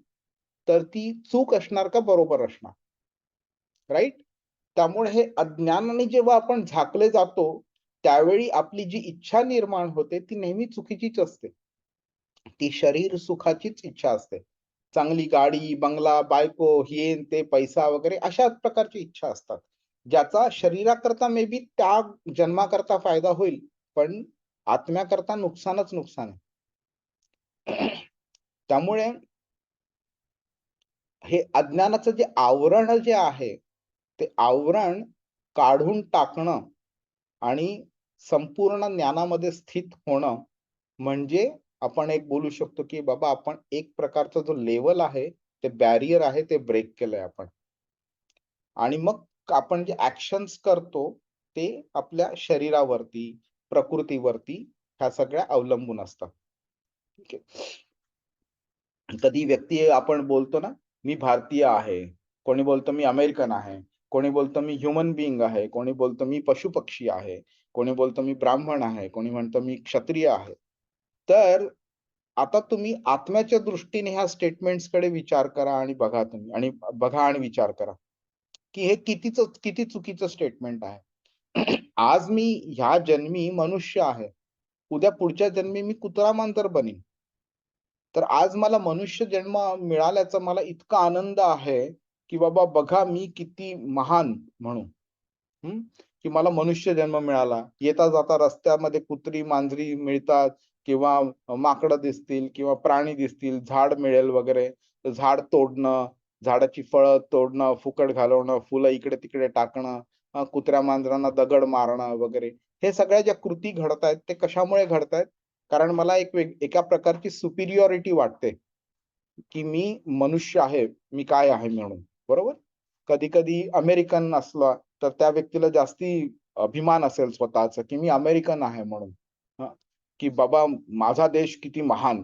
तर ती चूक असणार का बरोबर असणार? राइट? त्यामुळे हे अज्ञानाने जेव्हा आपण झाकले जातो, त्यावेळी आपली जी इच्छा निर्माण होते, ती नेहमी चुकीचीच असते. ती शरीर सुखाचीच इच्छा असते. चांगली गाडी, बंगला, बायको, हे ते पैसा वगैरे अशा प्रकारची इच्छा असतात. ज्याचा शरीराकरता मे बी त्या जन्माकरता फायदा होईल, पण आत्म्याकरता नुकसानच नुकसान आहे. त्यामुळे हे अज्ञानाचं जे आवरण जे आहे, ते आवरण काढून टाकणं आणि संपूर्ण ज्ञानामध्ये स्थित होणं, म्हणजे आपण एक बोलू शकतो, की बाबा आपण एक प्रकारचा जो लेव्हल आहे, ते बॅरियर आहे, ते ब्रेक केलंय आपण. आणि मग आपण जे ॲक्शन्स करतो, ते आपल्या शरीरावरती, प्रकृतीवरती ह्या सगळ्या अवलंबून असतात. ठीक आहे. कधी व्यक्ती आपण बोलतो ना, मी भारतीय आहे. कोणी बोलतं मी अमेरिकन आहे. कोणी बोलतं मी ह्युमन बीइंग आहे. कोणी बोलतं मी पशुपक्षी आहे. कोणी बोलतं मी ब्राह्मण आहे. कोणी म्हणतं मी क्षत्रिय आहे. तर आता तुम्ही आत्म्याच्या दृष्टीने ह्या स्टेटमेंट्सकडे विचार करा आणि बघा तुम्ही आणि बघा आणि विचार करा, की हे किती चुकीचं स्टेटमेंट आहे. आज मी ह्या जन्मी मनुष्य आहे. उद्या पुढच्या जन्मी मी कुत्रा मांजर बनीन. तर आज मला मनुष्य जन्म मिळाल्याचा मला इतका आनंद आहे, की बाबा बघा मी किती महान म्हणून. हं. की मला मनुष्य जन्म मिळाला, येता जाता रस्त्यामध्ये कुत्री मांजरी मिळतात किंवा माकडं दिसतील किंवा प्राणी दिसतील, झाड मिळेल वगैरे, तर झाड तोडणं, झाडाची फळं तोडणं, फुकट घालवणं, फुलं इकडे तिकडे टाकणं, कुत्र्या मांजरांना दगड मारणं वगैरे, हे सगळ्या ज्या कृती घडतायत ते कशामुळे घडतायत? कारण मला एका प्रकारची सुपिरियॉरिटी वाटते, की मी मनुष्य आहे, मी काय आहे म्हणून, बरोबर? कधी-कधी अमेरिकन असला, तर त्या व्यक्तीला जास्ती अभिमान असेल स्वतःचा, की मी अमेरिकन आहे म्हणून. हं, की बाबा माझा देश किती महान.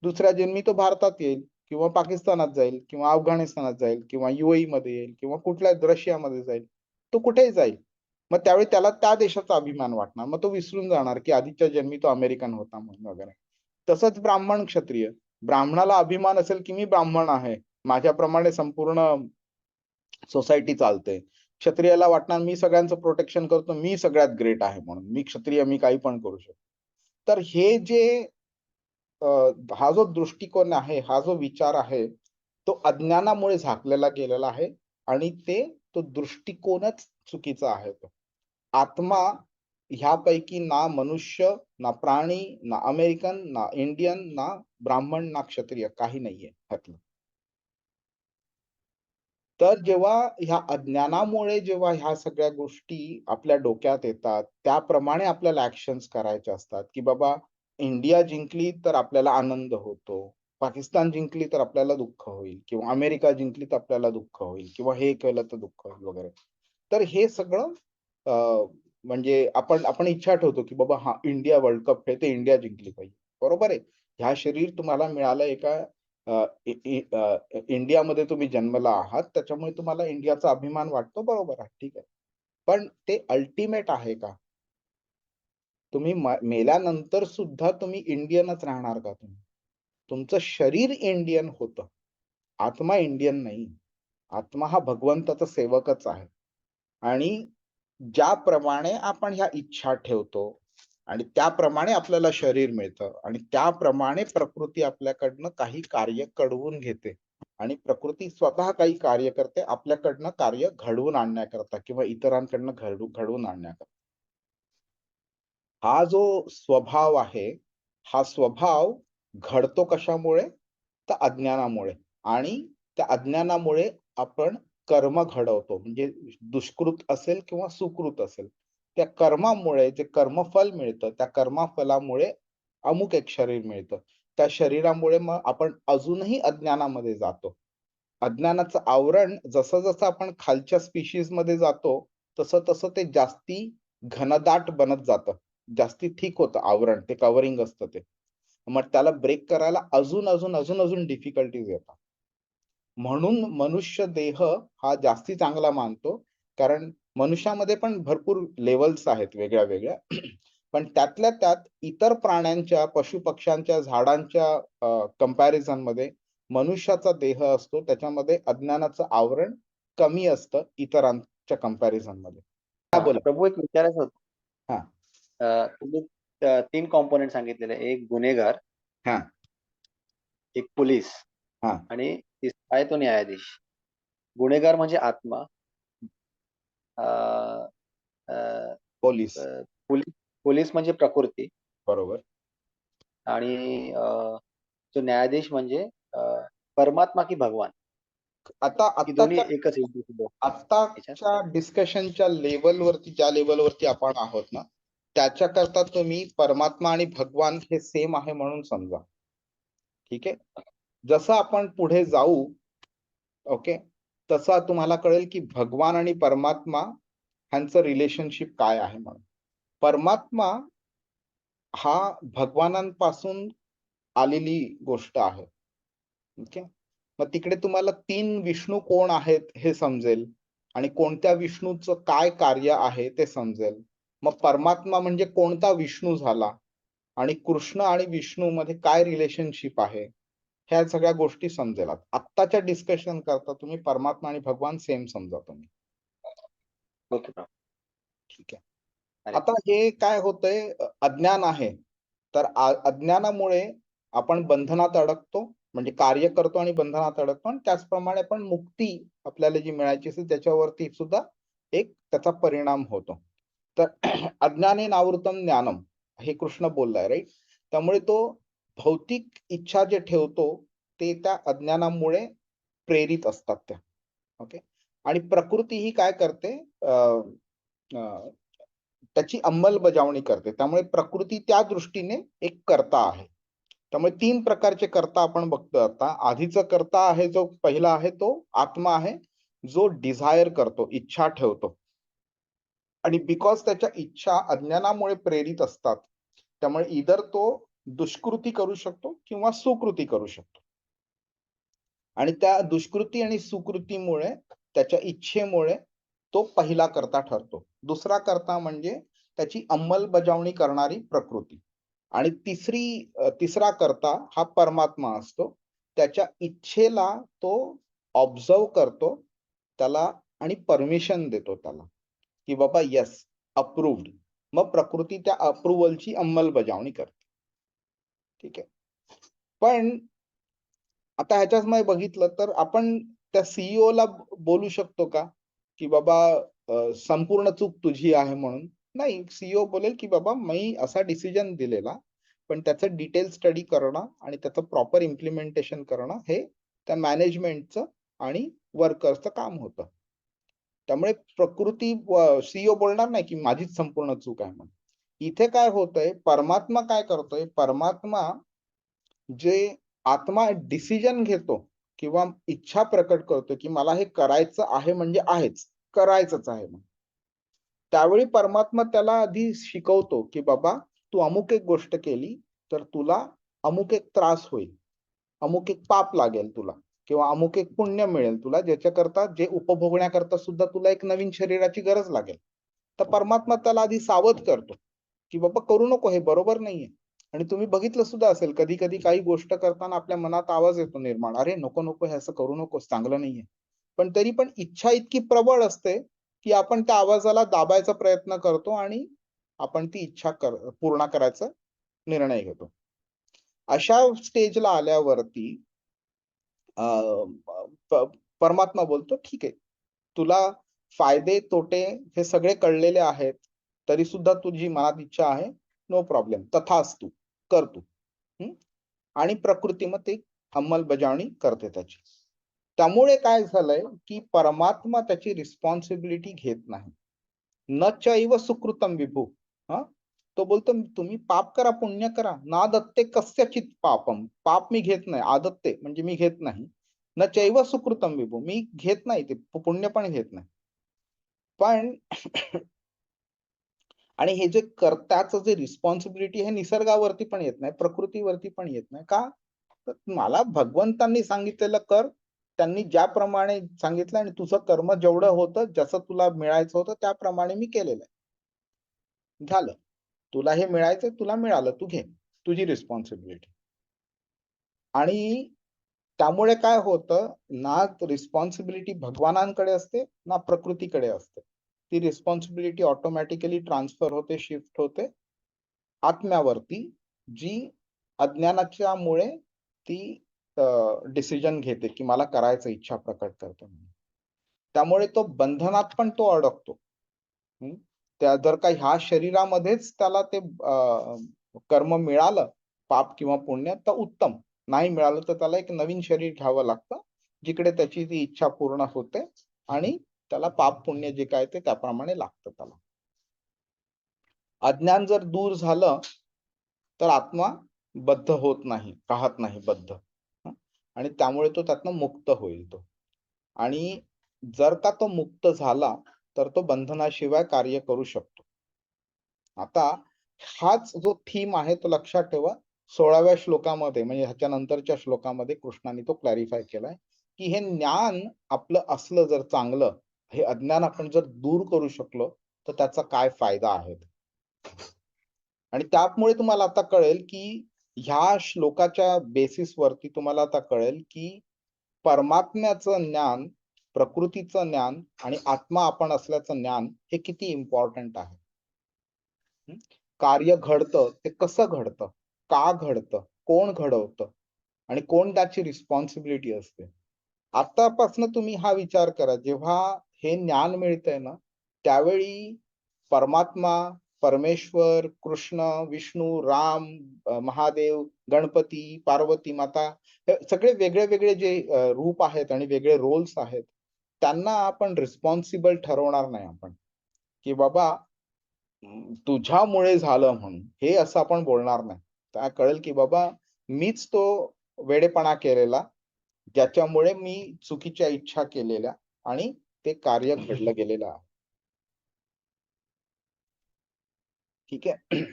दुसऱ्या जन्मी तो भारतात येईल किंवा पाकिस्तानात जाईल किंवा अफगाणिस्तानात जाईल किंवा UAE मध्ये येईल किंवा कुठल्या रशियामध्ये जाईल. तो कुठेही जाईल. मग त्यावेळी त्याला त्या देशाचा अभिमान वाटणार. मग तो विसरून जाणार, की आधीच्या जन्मी तो अमेरिकन होता म्हणून वगैरे. तसंच ब्राह्मण क्षत्रिय. ब्राह्मणाला अभिमान असेल, की मी ब्राह्मण आहे. माझ्याप्रमाणे संपूर्ण सोसायटी चालते. क्षत्रियाला वाटणार मी सगळ्यांचं प्रोटेक्शन करतो, मी सगळ्यात ग्रेट आहे म्हणून. मी क्षत्रिय, मी काही पण करू शकतो. तर हे जे हा जो दृष्टिकोन आहे, हा जो विचार आहे, तो अज्ञानामुळे झाकलेला गेलेला आहे आणि तो दृष्टिकोनच चुकीचा आहे तो. आत्मा ह्यापैकी ना मनुष्य, ना प्राणी, ना अमेरिकन, ना इंडियन, ना ब्राह्मण, ना क्षत्रिय काही नाहीये ह्यातलं. तर जेव्हा ह्या अज्ञानामुळे जेव्हा ह्या सगळ्या गोष्टी आपल्या डोक्यात येतात, त्याप्रमाणे आपल्याला ॲक्शन्स करायचे असतात, की बाबा इंडिया जिंकली तर आपल्याला आनंद होतो. पाकिस्तान जिंकली तर आपल्याला दुःख होईल किंवा अमेरिका जिंकली तर आपल्याला दुःख होईल किंवा हे केलं तर दुःख होईल वगैरे. तर हे सगळं अ, म्हणजे आपण इच्छा ठेवतो, की बाबा हां, इंडिया वर्ल्ड कप आहे, ते इंडिया जिंकली पाहिजे. बरोबर आहे. ह्या शरीर तुम्हाला मिळालं एका अ, इ इ इंडियामध्ये तुम्ही जन्मला आहात, त्याच्यामुळे तुम्हाला इंडियाचा अभिमान वाटतो, बरोबर आहे, ठीक आहे. पण ते अल्टिमेट आहे का? तुम्ही मेल्यानंतर सुद्धा तुम्ही इंडियनच राहणार का तुम्ही? तुमचं शरीर इंडियन होतं. आत्मा इंडियन नाही. आत्मा हा भगवंताचा सेवकच आहे. आणि ज्याप्रमाणे आपण ह्या इच्छा ठेवतो आणि त्याप्रमाणे आपल्याला शरीर मिळतं आणि त्याप्रमाणे प्रकृती आपल्याकडनं काही कार्य कडवून घेते आणि प्रकृती स्वतः काही कार्य करते आपल्याकडनं कार्य घडवून आणण्याकरता किंवा इतरांकडनं घडवून आणण्याकरता. हा जो स्वभाव आहे, हा स्वभाव घडतो कशामुळे? तर अज्ञानामुळे आणि त्या अज्ञानामुळे आपण कर्म घडवतो. म्हणजे दुष्कृत असेल किंवा सुकृत असेल. त्या कर्मामुळे जे कर्मफल मिळतं, त्या कर्मफलामुळे अमुक एक शरीर मिळतं. त्या शरीरामुळे मग आपण अजूनही अज्ञानामध्ये जातो. अज्ञानाचं आवरण जसं-जसं आपण खालच्या स्पेशीजमध्ये जातो, तसं-तसं ते जास्ती घनदाट बनत जातं. जास्ती थिक होतं आवरण, ते कव्हरिंग असतं ते. मग त्याला ब्रेक करायला अजून डिफिकल्टीज येतात. म्हणून मनुष्य देह हा जास्ती चांगला मानतो. कारण मनुष्यामध्ये पण भरपूर लेव्हल्स आहेत वेगळ्या-वेगळ्या. पण त्यातल्या त्यात इतर प्राण्यांच्या, पशु-पक्ष्यांच्या, झाडांच्या कंपॅरिझनमध्ये मनुष्याचा देह असतो त्याच्यामध्ये अज्ञानाचं आवरण कमी असतं इतरांच्या कंपॅरिझनमध्ये. हां, बोला. प्रभू एक विचारायचं होतं. हां, तुम्ही 3 कॉम्पोनंट सांगितलेले. एक गुन्हेगार, हां, एक पोलीस हां. आणि तिसरा आहे तो न्यायाधीश. गुन्हेगार म्हणजे आत्मा. अ, अ, पोलीस. अ, पोलीस पोलीस म्हणजे प्रकृती बरोबर. आणि जो न्यायाधीश म्हणजे परमात्मा की भगवान? आता की दोन्ही आत्ताच्या एकच याच्यात? आत्ताच्या डिस्कशनच्या लेव्हलवरती ज्या लेव्हलवरती आपण आहोत ना, त्याच्याकरता तुम्ही परमात्मा आणि भगवान हे सेम आहे म्हणून समजा. ठीक आहे. जसं आपण पुढे जाऊ, ओके, तसं तुम्हाला कळेल की भगवान आणि परमात्मा ह्यांचं रिलेशनशिप काय आहे म्हणून. परमात्मा हा भगवानांपासून आलेली गोष्ट आहे. ओके. मग तिकडे तुम्हाला 3 विष्णू कोण आहेत हे समजेल आणि कोणत्या विष्णूचं काय कार्य आहे ते समजेल. मग परमात्मा म्हणजे कोणता विष्णू झाला आणि कृष्ण आणि विष्णू मध्ये काय रिलेशनशिप आहे, ह्या सगळ्या गोष्टी समजेल. आत्ताच्या डिस्कशन करता तुम्ही परमात्मा आणि भगवान सेम समजा तुम्ही. ओके प्रभू. ठीक आहे. अरे आता हे काय होतंय अज्ञान आहे. तर अज्ञानामुळे आपण बंधनात अडकतो. म्हणजे कार्य करतो आणि बंधनात अडकतो आणि त्याचप्रमाणे आपण मुक्ती आपल्याला जी मिळायची असेल त्याच्यावरती सुद्धा एक त्याचा परिणाम होतो. तर अज्ञाने नावृतम ज्ञानम हे कृष्ण बोललाय, राईट. त्यामुळे तो भौतिक इच्छा जे ठेवतो ते त्या अज्ञानामुळे प्रेरित असतात त्या. ओके. आणि प्रकृती ही काय करते, त्याची अंमलबजावणी करते. त्यामुळे प्रकृती त्या दृष्टीने एक कर्ता आहे. त्यामुळे 3 प्रकारचे कर्ता आपण बघतो आता. आधीचा कर्ता आहे जो पहिला आहे तो आत्मा आहे, जो डिझायर करतो, इच्छा ठेवतो. आणि बिकॉज त्याच्या इच्छा अज्ञानामुळे प्रेरित असतात, त्यामुळे इधर तो दुष्कृती करू शकतो किंवा सुकृती करू शकतो. आणि त्या दुष्कृती आणि सुकृतीमुळे त्याच्या इच्छेमुळे तो पहिला कर्ता ठरतो. दुसरा कर्ता म्हणजे त्याची अंमलबजावणी करणारी प्रकृती. आणि तिसरा कर्ता हा परमात्मा असतो. त्याच्या इच्छेला तो ऑब्झर्व करतो त्याला आणि परमिशन देतो त्याला, की बाबा येस, अप्रूव्ड. मग प्रकृती त्या अप्रुव्हलची अंमलबजावणी करते. ठीक आहे. पण आता ह्याच्यामध्ये बघितलं तर आपण त्या सीईओ ला बोलू शकतो का, की बाबा संपूर्ण चूक तुझी आहे म्हणून? नाही, सीईओ बोलेल की बाबा मी असा डिसिजन दिलेला, पण त्याचं डिटेल स्टडी करणं आणि त्याचं प्रॉपर इम्प्लिमेंटेशन करणं हे त्या मॅनेजमेंटचं आणि वर्कर्सचं काम होतं. त्यामुळे प्रकृती सीईओ बोलणार नाही की माझीच संपूर्ण चूक आहे म्हणून. इथे काय होतंय, परमात्मा काय करतोय, परमात्मा जे आत्मा डिसिजन घेतो किंवा इच्छा प्रकट करतो की मला हे करायचं आहे म्हणजे आहेच, करायचंच आहे. त्यावेळी परमात्मा त्याला आधी शिकवतो की बाबा तू अमुक एक गोष्ट केली तर तुला अमुक एक त्रास होईल, अमुक एक पाप लागेल तुला, किंवा अमुक एक पुण्य मिळेल तुला, ज्याच्याकरता जे उपभोगण्याकरता सुद्धा तुला एक नवीन शरीराची गरज लागेल. तर परमात्मा त्याला आधी सावध करतो की बाबा करू नको, हे बरोबर नाहीये. आणि तुम्ही बघितलं सुद्धा असेल, कधी कधी काही गोष्ट करताना आपल्या मनात आवाज येतो निर्माण, अरे नको नको, हे असं करू नकोस, चांगलं नाहीये. पण तरी पण इच्छा इतकी प्रबळ असते की आपण त्या आवाजाला दाबायचा प्रयत्न करतो आणि आपण ती इच्छा पूर्ण करायचा निर्णय घेतो. अशा स्टेजला आल्यावरती परमात्मा बोलतो ठीक आहे, तुला फायदे तोटे हे सगळे कळलेले आहेत, तरी सुद्धा तुझी मनात इच्छा आहे, नो प्रॉब्लेम, तथास्तु, कर तू. आणि प्रकृती मग ती अंमलबजावणी करते त्याची. त्यामुळे काय झालंय की परमात्मा त्याची रिस्पॉन्सिबिलिटी घेत नाही. न चैव सुकृतम विभू. तो बोलतो तुम्ही पाप करा, पुण्य करा, ना दत्ते कस्यचित पापम, पाप मी घेत नाही, आदत्ते म्हणजे मी घेत नाही, न चैव सुकृतम विभू, मी घेत नाही ते पुण्य पण घेत नाही. पण आणि हे जे कर्त्याचं जे रिस्पॉन्सिबिलिटी हे निसर्गावरती पण येत नाही, प्रकृतीवरती पण येत नाही. का? तर मला भगवंतांनी सांगितलेलं कर, त्यांनी ज्याप्रमाणे सांगितलं आणि तुझं कर्म जेवढं होतं, जसं तुला मिळायचं होतं त्याप्रमाणे मी केलेलं आहे. झालं, तुला हे मिळायचं, तुला मिळालं, तू घे, तुझी रिस्पॉन्सिबिलिटी. आणि त्यामुळे काय होतं, ना रिस्पॉन्सिबिलिटी भगवानांकडे असते ना प्रकृतीकडे असते. ती रिस्पॉन्सिबिलिटी ऑटोमॅटिकली ट्रान्सफर होते, शिफ्ट होते आत्म्यावरती, जी अज्ञानाच्या मुळे ती डिसिजन घेते की मला करायचं, इच्छा प्रकट करतो. त्यामुळे तो बंधनात पण तो अडकतो. त्या जर का ह्या शरीरामध्येच त्याला ते कर्म मिळालं, पाप किंवा पुण्य, तर उत्तम. नाही मिळालं तर त्याला एक नवीन शरीर घ्यावं लागतं, जिकडे त्याची ती इच्छा पूर्ण होते आणि त्याला पाप पुण्य जे काय ते त्याप्रमाणे लागतं त्याला. अज्ञान जर दूर झालं तर आत्मा बद्ध होत नाही, राहत नाही बद्ध. आणि त्यामुळे तो त्यातनं मुक्त होईल तो. आणि जर का तो मुक्त झाला तर तो बंधनाशिवाय कार्य करू शकतो. आता हाच जो थीम आहे तो लक्षात ठेवा. 16व्या श्लोकामध्ये म्हणजे ह्याच्या नंतरच्या श्लोकामध्ये कृष्णाने तो क्लॅरिफाय केलाय की हे ज्ञान आपलं असलं जर चांगलं, हे अज्ञान आपण जर दूर करू शकलो तर त्याचा काय फायदा आहे. आणि त्यामुळे तुम्हाला आता कळेल की ह्या श्लोकाच्या बेसिस वरती तुम्हाला आता कळेल की परमात्म्याचं ज्ञान, प्रकृतीचं ज्ञान आणि आत्मा आपण असल्याचं ज्ञान हे किती इम्पॉर्टंट आहे. कार्य घडतं ते कसं घडतं, का घडतं, कोण घडवतं आणि कोण त्याची रिस्पॉन्सिबिलिटी असते. आतापासून तुम्ही हा विचार करा, जेव्हा हे ज्ञान मिळतंय ना, त्यावेळी परमात्मा, परमेश्वर, कृष्ण, विष्णू, राम, महादेव, गणपती, पार्वती माता, हे सगळे वेगळे वेगळे जे रूप आहेत आणि वेगळे रोल्स आहेत, त्यांना आपण रिस्पॉन्सिबल ठरवणार नाही आपण, की बाबा तुझ्यामुळे झालं म्हणून, हे असं आपण बोलणार नाही. काय कळेल की बाबा मीच तो वेडेपणा केलेला, ज्याच्यामुळे मी चुकीच्या इच्छा केलेल्या आणि ते कार्य घडलं गेलेलं आहे. ठीक आहे.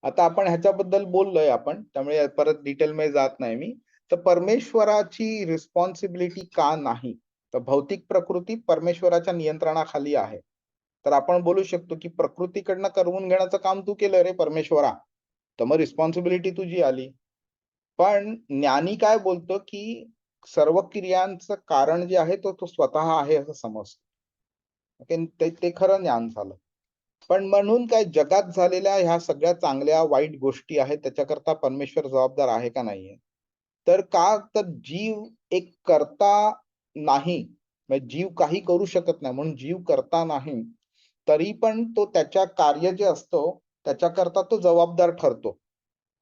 आता आपण ह्याच्याबद्दल बोललोय आपण, त्यामुळे परत डिटेल मध्ये जात नाही मी. तर परमेश्वराची रिस्पॉन्सिबिलिटी का नाही? तर भौतिक प्रकृती परमेश्वराच्या नियंत्रणाखाली आहे. तर आपण बोलू शकतो की प्रकृतीकडनं करवून घेण्याचं काम तू केलं रे परमेश्वरा, तर मग रिस्पॉन्सिबिलिटी तुझी आली. पण ज्ञानी काय बोलतो की सर्व क्रियांचं कारण जे आहे तो स्वतः आहे असं समजतो. ते खरं ज्ञान झालं. पण म्हणून काय जगात झालेल्या ह्या सगळ्या चांगल्या वाईट गोष्टी आहेत त्याच्याकरता परमेश्वर जबाबदार आहे का नाहीये? तर का तर जीव एक करता नाही, म्हणजे जीव काही करू शकत नाही म्हणून जीव करता नाही, तरी पण तो त्याच्या कार्य जे असतो त्याच्याकरता तो जबाबदार ठरतो.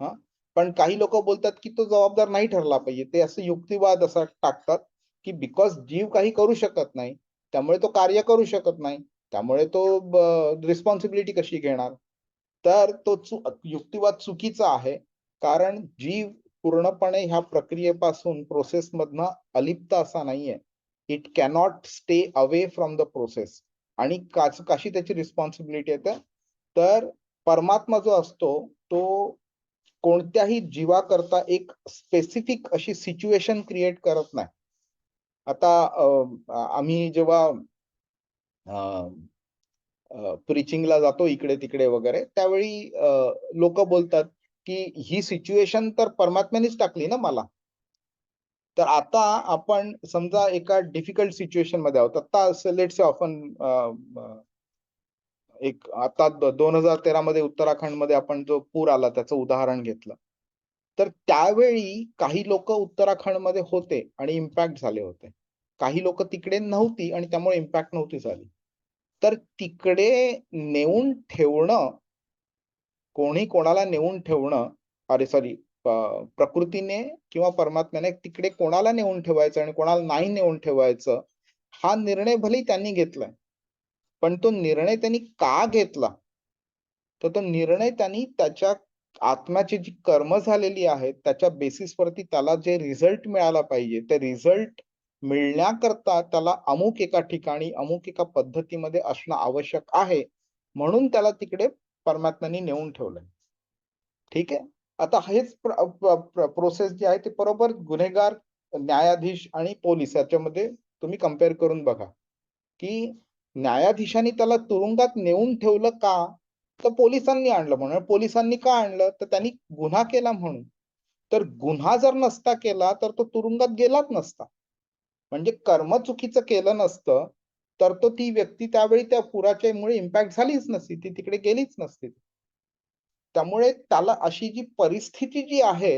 हा, पण काही लोक बोलतात की तो जबाबदार नाही ठरला पाहिजे. ते असं युक्तिवाद असा टाकतात की बिकॉज जीव काही करू शकत नाही त्यामुळे तो कार्य करू शकत नाही, त्यामुळे तो रिस्पॉन्सिबिलिटी कशी घेणार? तर तो युक्तिवाद चुकीचा आहे. कारण जीव पूर्णपणे ह्या प्रक्रियेपासून प्रोसेस मधनं अलिप्त असा नाहीये. It cannot stay away from the process. आणि कशी त्याची रिस्पॉन्सिबिलिटी येते? तर परमात्मा जो असतो तो कोणत्याही जीवाकरता एक स्पेसिफिक अशी सिच्युएशन क्रिएट करत नाही. आता आम्ही जेव्हा प्रीचिंगला जातो इकडे तिकडे वगैरे, त्यावेळी लोक बोलतात की ही सिच्युएशन तर परमात्म्यानेच टाकली ना मला. तर आता आपण समजा एका डिफिकल्ट सिच्युएशन मध्ये आहोत. आता लेट्स से आपण एक आता 2013 मध्ये उत्तराखंड मध्ये आपण जो पूर आला त्याचं उदाहरण घेतलं, तर त्यावेळी काही लोक उत्तराखंड मध्ये होते आणि इम्पॅक्ट झाले होते. काही लोक तिकडे नव्हती आणि त्यामुळे इम्पॅक्ट नव्हती झाली. तर तिकडे नेऊन ठेवणं, कोणी कोणाला नेऊन ठेवणं, अरे सॉरी, प्रकृतीने किंवा परमात्म्याने तिकडे कोणाला नेऊन ठेवायचं आणि कोणाला नाही नेऊन ठेवायचं, हा निर्णय भले त्यांनी घेतलाय, पण तो निर्णय त्यांनी का घेतला? तर तो निर्णय त्यांनी त्याच्या आत्म्याची जी कर्म झालेली आहेत त्याच्या बेसिसवरती त्याला जे रिझल्ट मिळाला पाहिजे, ते रिझल्ट मिळण्याकरता त्याला अमुक एका ठिकाणी अमुक एका पद्धतीमध्ये असणं आवश्यक आहे, म्हणून त्याला तिकडे परमात्म्याने नेऊन ठेवलंय. ठीक आहे. आता हेच प्रोसेस जी आहे ते बरोबर गुन्हेगार, न्यायाधीश आणि पोलीस याच्यामध्ये तुम्ही कम्पेअर करून बघा की न्यायाधीशांनी त्याला तुरुंगात नेऊन ठेवलं का? तर पोलिसांनी आणलं म्हणून. पोलिसांनी का आणलं? तर त्यांनी गुन्हा केला म्हणून. तर गुन्हा जर नसता केला तर तो तुरुंगात गेलाच नसता. म्हणजे कर्म चुकीचं केलं नसतं तर तो ती व्यक्ती त्यावेळी त्या पुराच्यामुळे इम्पॅक्ट झालीच नसती, ती तिकडे गेलीच नसती. त्यामुळे त्याला अशी जी परिस्थिती जी आहे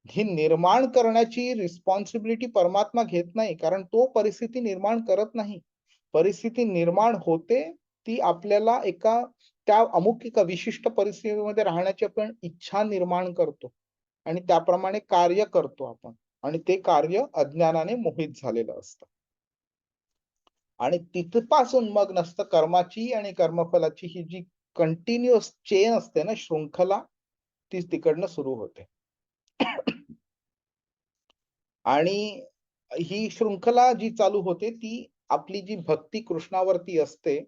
ही निर्माण करण्याची रिस्पॉन्सिबिलिटी परमात्मा घेत नाही, कारण तो परिस्थिती निर्माण करत नाही. परिस्थिती निर्माण होते ती आपल्याला एका त्या अमुक एका विशिष्ट परिस्थितीमध्ये राहण्याची आपण इच्छा निर्माण करतो आणि त्याप्रमाणे कार्य करतो आपण, आणि ते कार्य अज्ञानाने मोहित झालेलं असतं. आणि तिथपासून मग नसतं कर्माची आणि कर्मफलाची ही जी कंटिन्युअस चेन असते ना, शृंखला, ती तिकडनं सुरू होते. आणि ही शृंखला जी चालू होते ती आपली जी भक्ती कृष्णावरती असते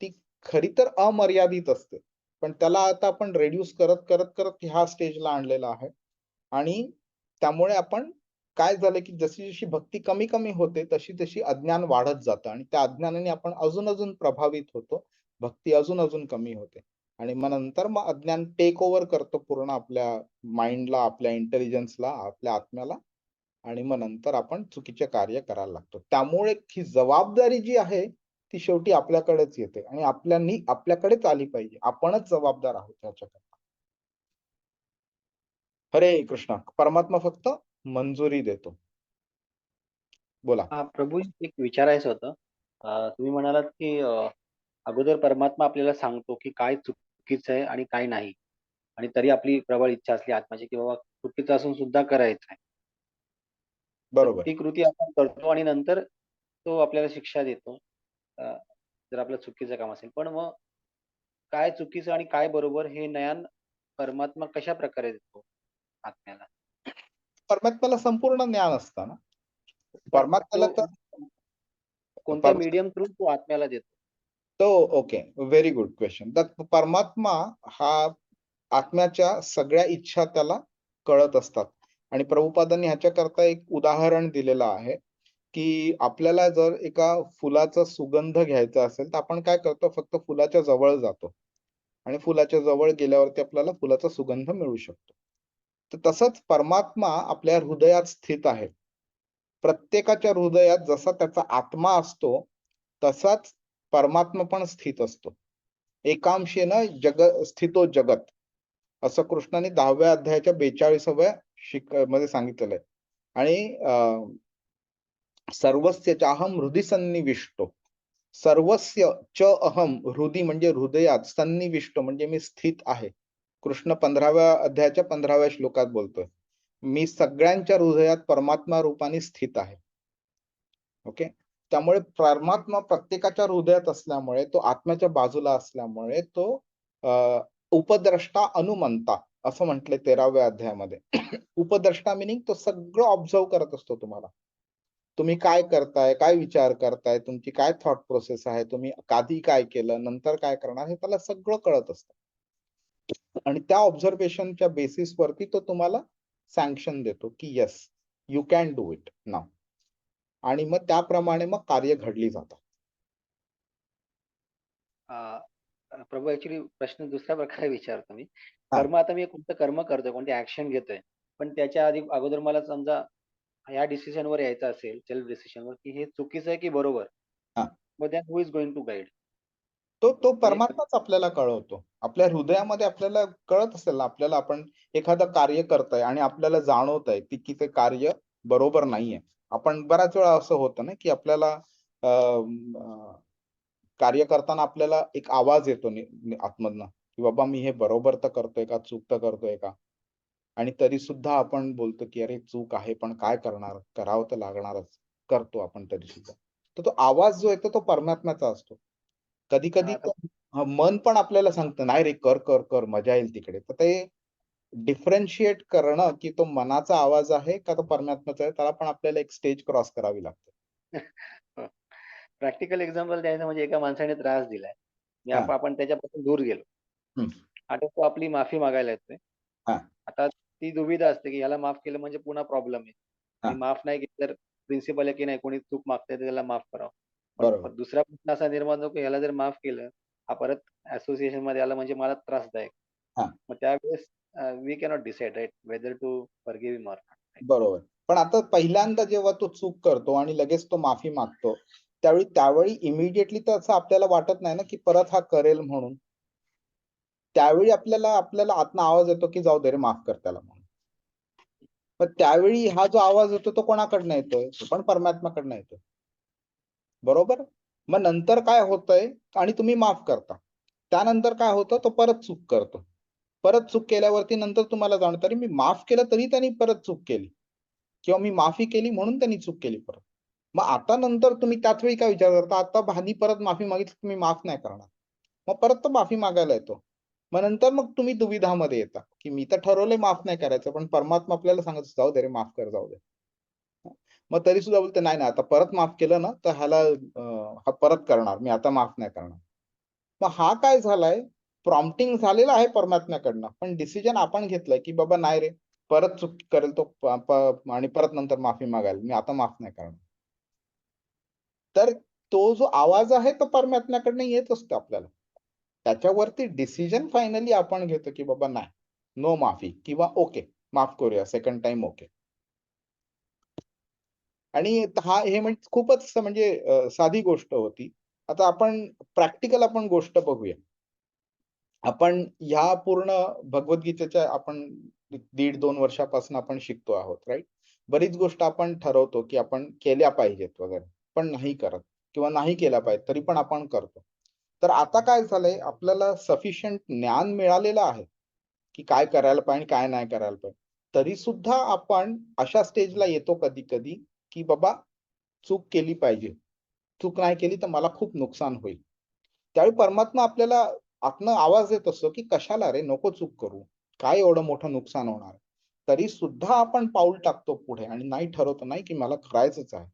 ती खरी तर अमर्यादित असते, पण त्याला आता आपण रेड्यूस करत करत करत ह्या स्टेजला आणलेला आहे. आणि त्यामुळे आपण काय झालं की जशी जशी भक्ती कमी कमी होते तशी तशी अज्ञान वाढत जातं आणि त्या अज्ञानाने आपण अजून अजून प्रभावित होतो, भक्ती अजून अजून कमी होते आणि मग नंतर मग अज्ञान टेक ओव्हर करतो पूर्ण आपल्या माइंडला, आपल्या इंटेलिजन्सला, आपल्या आत्म्याला, आणि मग नंतर आपण चुकीचे कार्य करायला लागतो. त्यामुळे ही जबाबदारी जी आहे ती शेवटी आपल्याकडेच येते आणि आपल्याकडेच आली पाहिजे. आपणच जबाबदार आहोत ह्याच्याकरता. हरे कृष्ण. परमात्मा फक्त मंजुरी देतो. बोला. प्रभू एक विचारायचं होतं. तुम्ही म्हणालात की अगोदर परमात्मा आपल्याला सांगतो की काय चुकीचं आहे आणि काय नाही, आणि तरी आपली प्रबळ इच्छा असली आत्म्याची की बाबा चुकीचं असून सुद्धा करायचं आहे, तर बरोबर. ती कृती आपण करतो आणि नंतर तो आपल्याला शिक्षा देतो, अ, जर आपलं चुकीचं काम असेल. पण मग काय चुकीचं आणि काय बरोबर हे ज्ञान परमात्मा कशा प्रकारे देतो आत्म्याला? परमात्म्याला संपूर्ण ज्ञान असतं ना. पण परमात्म्याला तो तर कोणत्या पर मीडियम थ्रू तो आत्म्याला देतो? तो ओके, व्हेरी गुड क्वेश्चन. तर परमात्मा हा आत्म्याच्या सगळ्या इच्छा त्याला कळत असतात. आणि प्रभुपादांनी ह्याच्याकरता एक उदाहरण दिलेलं आहे, की आपल्याला जर एका फुलाचा सुगंध घ्यायचा असेल, तर आपण काय करतो, फक्त फुलाच्या जवळ जातो आणि फुलाच्या जवळ गेल्यावरती आपल्याला फुलाचा सुगंध मिळू शकतो. तर तसंच परमात्मा आपल्या हृदयात स्थित आहे. प्रत्येकाच्या हृदयात जसा त्याचा आत्मा असतो, तसाच परमात्मा पण स्थित असतो. एकांशेन स्थितो जगत, असं कृष्णाने 10व्या अध्यायाच्या 42व्या मध्ये सांगितलेलं आहे. आणि सर्वस्य चाहम हृदि सन्निविष्टो, सर्वस्य च अहम, हृदि म्हणजे हृदयात, सन्निविष्टो म्हणजे मी स्थित आहे. कृष्ण 15व्या अध्यायाच्या 15व्या श्लोकात बोलतोय, मी सगळ्यांच्या हृदयात परमात्मा रूपाने स्थित आहे. ओके. त्यामुळे परमात्मा प्रत्येकाच्या हृदयात असल्यामुळे, तो आत्म्याच्या बाजूला असल्यामुळे तो उपद्रष्टा अनुमंता असं म्हटलंय 13व्या अध्यायामध्ये. उपद्रष्टा मिनिंग तो सगळं ऑब्झर्व करत असतो तुम्हाला. तुम्ही काय करताय, काय विचार करताय, तुमची काय थॉट प्रोसेस आहे, तुम्ही आधी काय केलं, नंतर काय करणार, हे त्याला सगळं कळत असतं. आणि त्या ऑब्झर्वेशनच्या बेसिस वरती तो तुम्हाला सँक्शन देतो की yes, you can do it नाव. आणि मग त्याप्रमाणे मग कार्य घडली जातात. प्रभू ऍक्च्युली प्रश्न दुसऱ्या प्रकारे विचारतो मी. हा. आता मी कोणतं कर्म करतोय, कोणती ऍक्शन घेतोय, पण त्याच्या आधी अगोदर मला समजा ह्या डिसिजनवर यायचं असेल, सेल्फ डिसिजनवर, की हे चुकीचं आहे की बरोबर, हा. मग then who is going to guide? तो म्हणजे परमात्माच आपल्याला कळवतो. आपल्या हृदयामध्ये आपल्याला कळत असेल ना, आपल्याला आपण एखादं कार्य करतोय आणि आपल्याला जाणवत आहे की ते कार्य बरोबर नाहीये. आपण बऱ्याच वेळा असं होतं ना, की आपल्याला कार्य करताना आपल्याला एक आवाज येतो आतमधनं, की बाबा मी हे बरोबर तर करतोय का, चूक तर करतोय का? आणि तरी सुद्धा आपण बोलतो, की अरे चूक आहे, पण काय करणार? करावं तर लागणारच. करतो आपण तरी सुद्धा. तर तो आवाज जो येतो तो परमात्म्याचा असतो. कधी-कधी आता तो मन पण आपल्याला सांगतं, "नाही रे, कर, कर, कर, मजा येईल तिकडे." तर ते डिफरन्शिएट करणं, की तो मनाचा आवाज आहे का तो परमात्म्याचा आहे, त्याला पण आपल्याला एक स्टेज क्रॉस करावी लागते. प्रॅक्टिकल एक्झाम्पल द्यायचं म्हणजे एका माणसाने त्रास दिलाय, हां. आपण त्याच्यापासून दूर गेलो. हं. आता तो आपली माफी मागायला येतोय. हां, आता ती दुविधा असते, की ह्याला माफ केलं म्हणजे पुन्हा प्रॉब्लेम आहे, आणि हां. माफ नाही केलं तर प्रिन्सिपल आहे की नाही, कोणी चूक मागतंय तर त्याला माफ करावं. पण बरोबर. दुसरा प्रश्न असा निर्माण होतो, की ह्याला जर माफ केलं, हा परत असोसिएशन मध्ये आला म्हणजे मला त्रासदायक. हां, मग त्यावेळेस we cannot decide right whether to forgive him or not. बरोबर. पण आता पहिल्यांदा जेव्हा तो चूक करतो आणि लगेच तो माफी मागतो, त्यावेळी इमिडिएटली तर असं आपल्याला वाटत नाही ना, की परत हा करेल म्हणून. त्यावेळी आपल्याला आपल्याला आतनं आवाज येतो, की जाऊ दे रे, माफ कर त्याला म्हणून. पण त्यावेळी हा जो आवाज येतो तो कोणाकडनं येतोय? तो पण परमात्म्याकडनं येतोय. बरोबर? मग नंतर काय होतंय आणि तुम्ही माफ करता. त्यानंतर काय होतं, तो परत चूक करतो. परत चूक केल्यावरती नंतर तुम्हाला जाणवतं, अरे मी माफ केलं तरी त्यांनी परत चूक केली, किंवा मी माफी केली म्हणून त्यांनी चूक केली परत. मग आता नंतर तुम्ही त्याच वेळी काय विचार करता, आता ह्यानी परत माफी मागितली तर मी माफ नाही करणार. मग परत तो माफी मागायला येतो. मग नंतर मग तुम्ही दुविधामध्ये येता, की मी तर ठरवलंय माफ नाही करायचं, पण परमात्मा आपल्याला सांगत, जाऊ दे रे, माफ कर, जाऊ दे. मग तरी सुद्धा बोलते, नाही, नाही, आता परत माफ केलं ना, तर ह्याला हा परत करणार, मी आता माफ नाही करणार. मग हा काय झालाय, प्रॉम्प्टिंग झालेलं आहे परमात्म्याकडनं, पण डिसिजन आपण घेतलंय, की बाबा नाही रे, परत चूक करेल तो आणि परत नंतर माफी मागायला, मी आता माफ नाही करणार. तर तो जो आवाज आहे तो परमात्म्याकडनं येत असतो आपल्याला. त्याच्यावरती डिसिजन फायनली आपण घेतो, की बाबा नाही, नो माफी, किंवा ओके, माफ करूया, सेकंड टाइम ओके. आणि हे म्हणजे खूपच असं म्हणजे साधी गोष्ट होती. आता आपण प्रॅक्टिकल गोष्ट बघूया. आपण ह्या पूर्ण भगवद्गीतेच्या आपण 1.5-2 वर्षापासून आपण शिकतो आहोत, राइट? बरीच गोष्ट आपण ठरवतो, की आपण केल्या पाहिजेत वगैरे, पण नाही करत, किंवा नाही केल्या पाहिजेत तरी पण आपण करतो. तर आता काय झालंय, आपल्याला सफिशियंट ज्ञान मिळालेलं आहे, की काय करायला पाहिजे, काय नाही करायला पाहिजे. तरी सुद्धा आपण अशा स्टेजला येतो कधी-कधी, की बाबा चूक केली पाहिजे. चूक नाही केली तर मला खूप नुकसान होईल. त्यावेळी परमात्मा आपल्याला आतनं आवाज देत असतो, की "कशाला रे, नको चूक करू. काय एवढं मोठं नुकसान होणार?" तरी सुद्धा आपण पाऊल टाकतो पुढे आणि नाही ठरवतो, नाही की मला करायचंच आहे.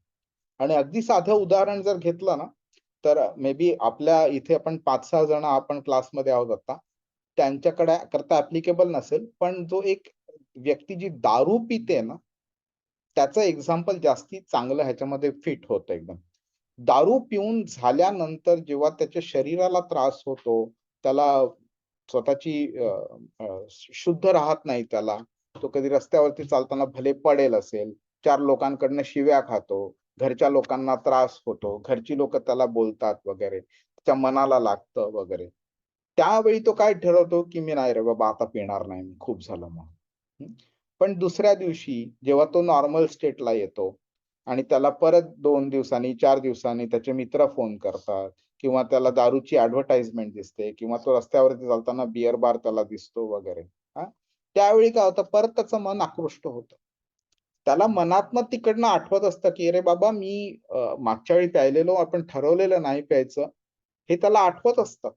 आणि अगदी साधं उदाहरण जर घेतलं ना, तर मे बी आपल्या इथे आपण 5-6 जण आपण क्लासमध्ये आहोत आता. त्यांच्याकडे करता ॲप्लिकेबल नसेल, पण जो एक व्यक्ती जी दारू पिते ना, त्याचं एक्झाम्पल जास्ती चांगलं ह्याच्यामध्ये फिट होतं एकदम. दारू पिऊन झाल्यानंतर जेव्हा त्याच्या शरीराला त्रास होतो, त्याला स्वतःची अ, अ, शुद्ध राहत नाही त्याला. तो कधी रस्त्यावरती चालताना भले पडेल असेल, 4 लोकांकडनं शिव्या खातो, घरच्या लोकांना त्रास होतो, घरची लोकं त्याला बोलतात वगैरे, त्याच्या मनाला लागतं वगैरे. त्यावेळी तो काय ठरवतो, की "मी नाही रे बाबा आता पिणार नाही मी, खूप झालं मग." हं. पण दुसऱ्या दिवशी जेव्हा तो नॉर्मल स्टेटला येतो आणि त्याला परत 2 दिवसांनी, 4 दिवसांनी त्याचे मित्र फोन करतात किंवा त्याला दारूची ॲडव्हर्टाइजमेंट दिसते किंवा तो रस्त्यावरती चालताना बिअर बार त्याला दिसतो वगैरे. हां. त्यावेळी काय होतं, परत त्याचं मन आकृष्ट होतं. त्याला मनातनं तिकडनं आठवत असतं, की "अरे बाबा मी मागच्या वेळी प्यायलेलो, आपण ठरवलेलं नाही प्यायचं." हे त्याला आठवत असतं.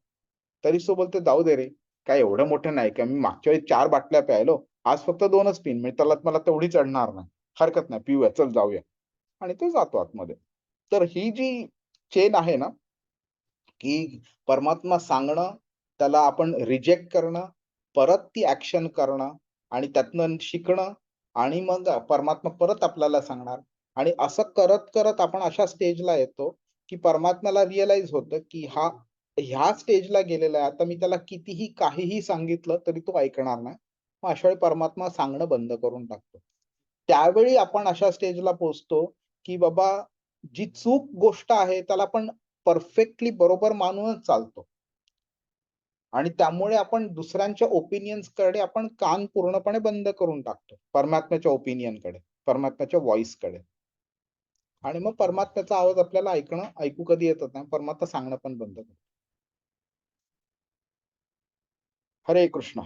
तरी तो बोलतो, "जाऊ दे रे, काय एवढं मोठं नाही का, मी मागच्या वेळी 4 बाटल्या प्यायलो, आज फक्त 2च पिईन, म्हणजे त्याला मला तेवढी चढणार नाही. हरकत नाही, पिऊया, चल जाऊया." आणि तो जातो आतमध्ये. तर ही जी चेन आहे ना, की परमात्मा सांगणं, त्याला आपण रिजेक्ट करणं, परत ती ॲक्शन करणं आणि त्यातनं शिकणं आणि मग परमात्मा परत आपल्याला सांगणार आणि असं करत-करत आपण अशा स्टेजला येतो, की परमात्म्याला रिअलाईज होतं, की हा ह्या स्टेजला गेलेला आहे. आता मी त्याला कितीही, काहीही सांगितलं तरी तो ऐकणार नाही. मग अशा वेळी परमात्मा सांगणं बंद करून टाकतो. त्यावेळी आपण अशा स्टेजला पोहोचतो, की बाबा जी चूक गोष्ट आहे त्याला आपण परफेक्टली बरोबर मानूनच चालतो. आणि त्यामुळे आपण दुसऱ्यांच्या ओपिनियन्सकडे आपण कान पूर्णपणे बंद करून टाकतो. परमात्म्याच्या ओपिनियनकडे, परमात्म्याच्या व्हॉईसकडे. आणि मग परमात्म्याचा आवाज आपल्याला ऐकू कधी येतच नाही. परमात्मा सांगणं पण बंद करतो. हरे कृष्ण.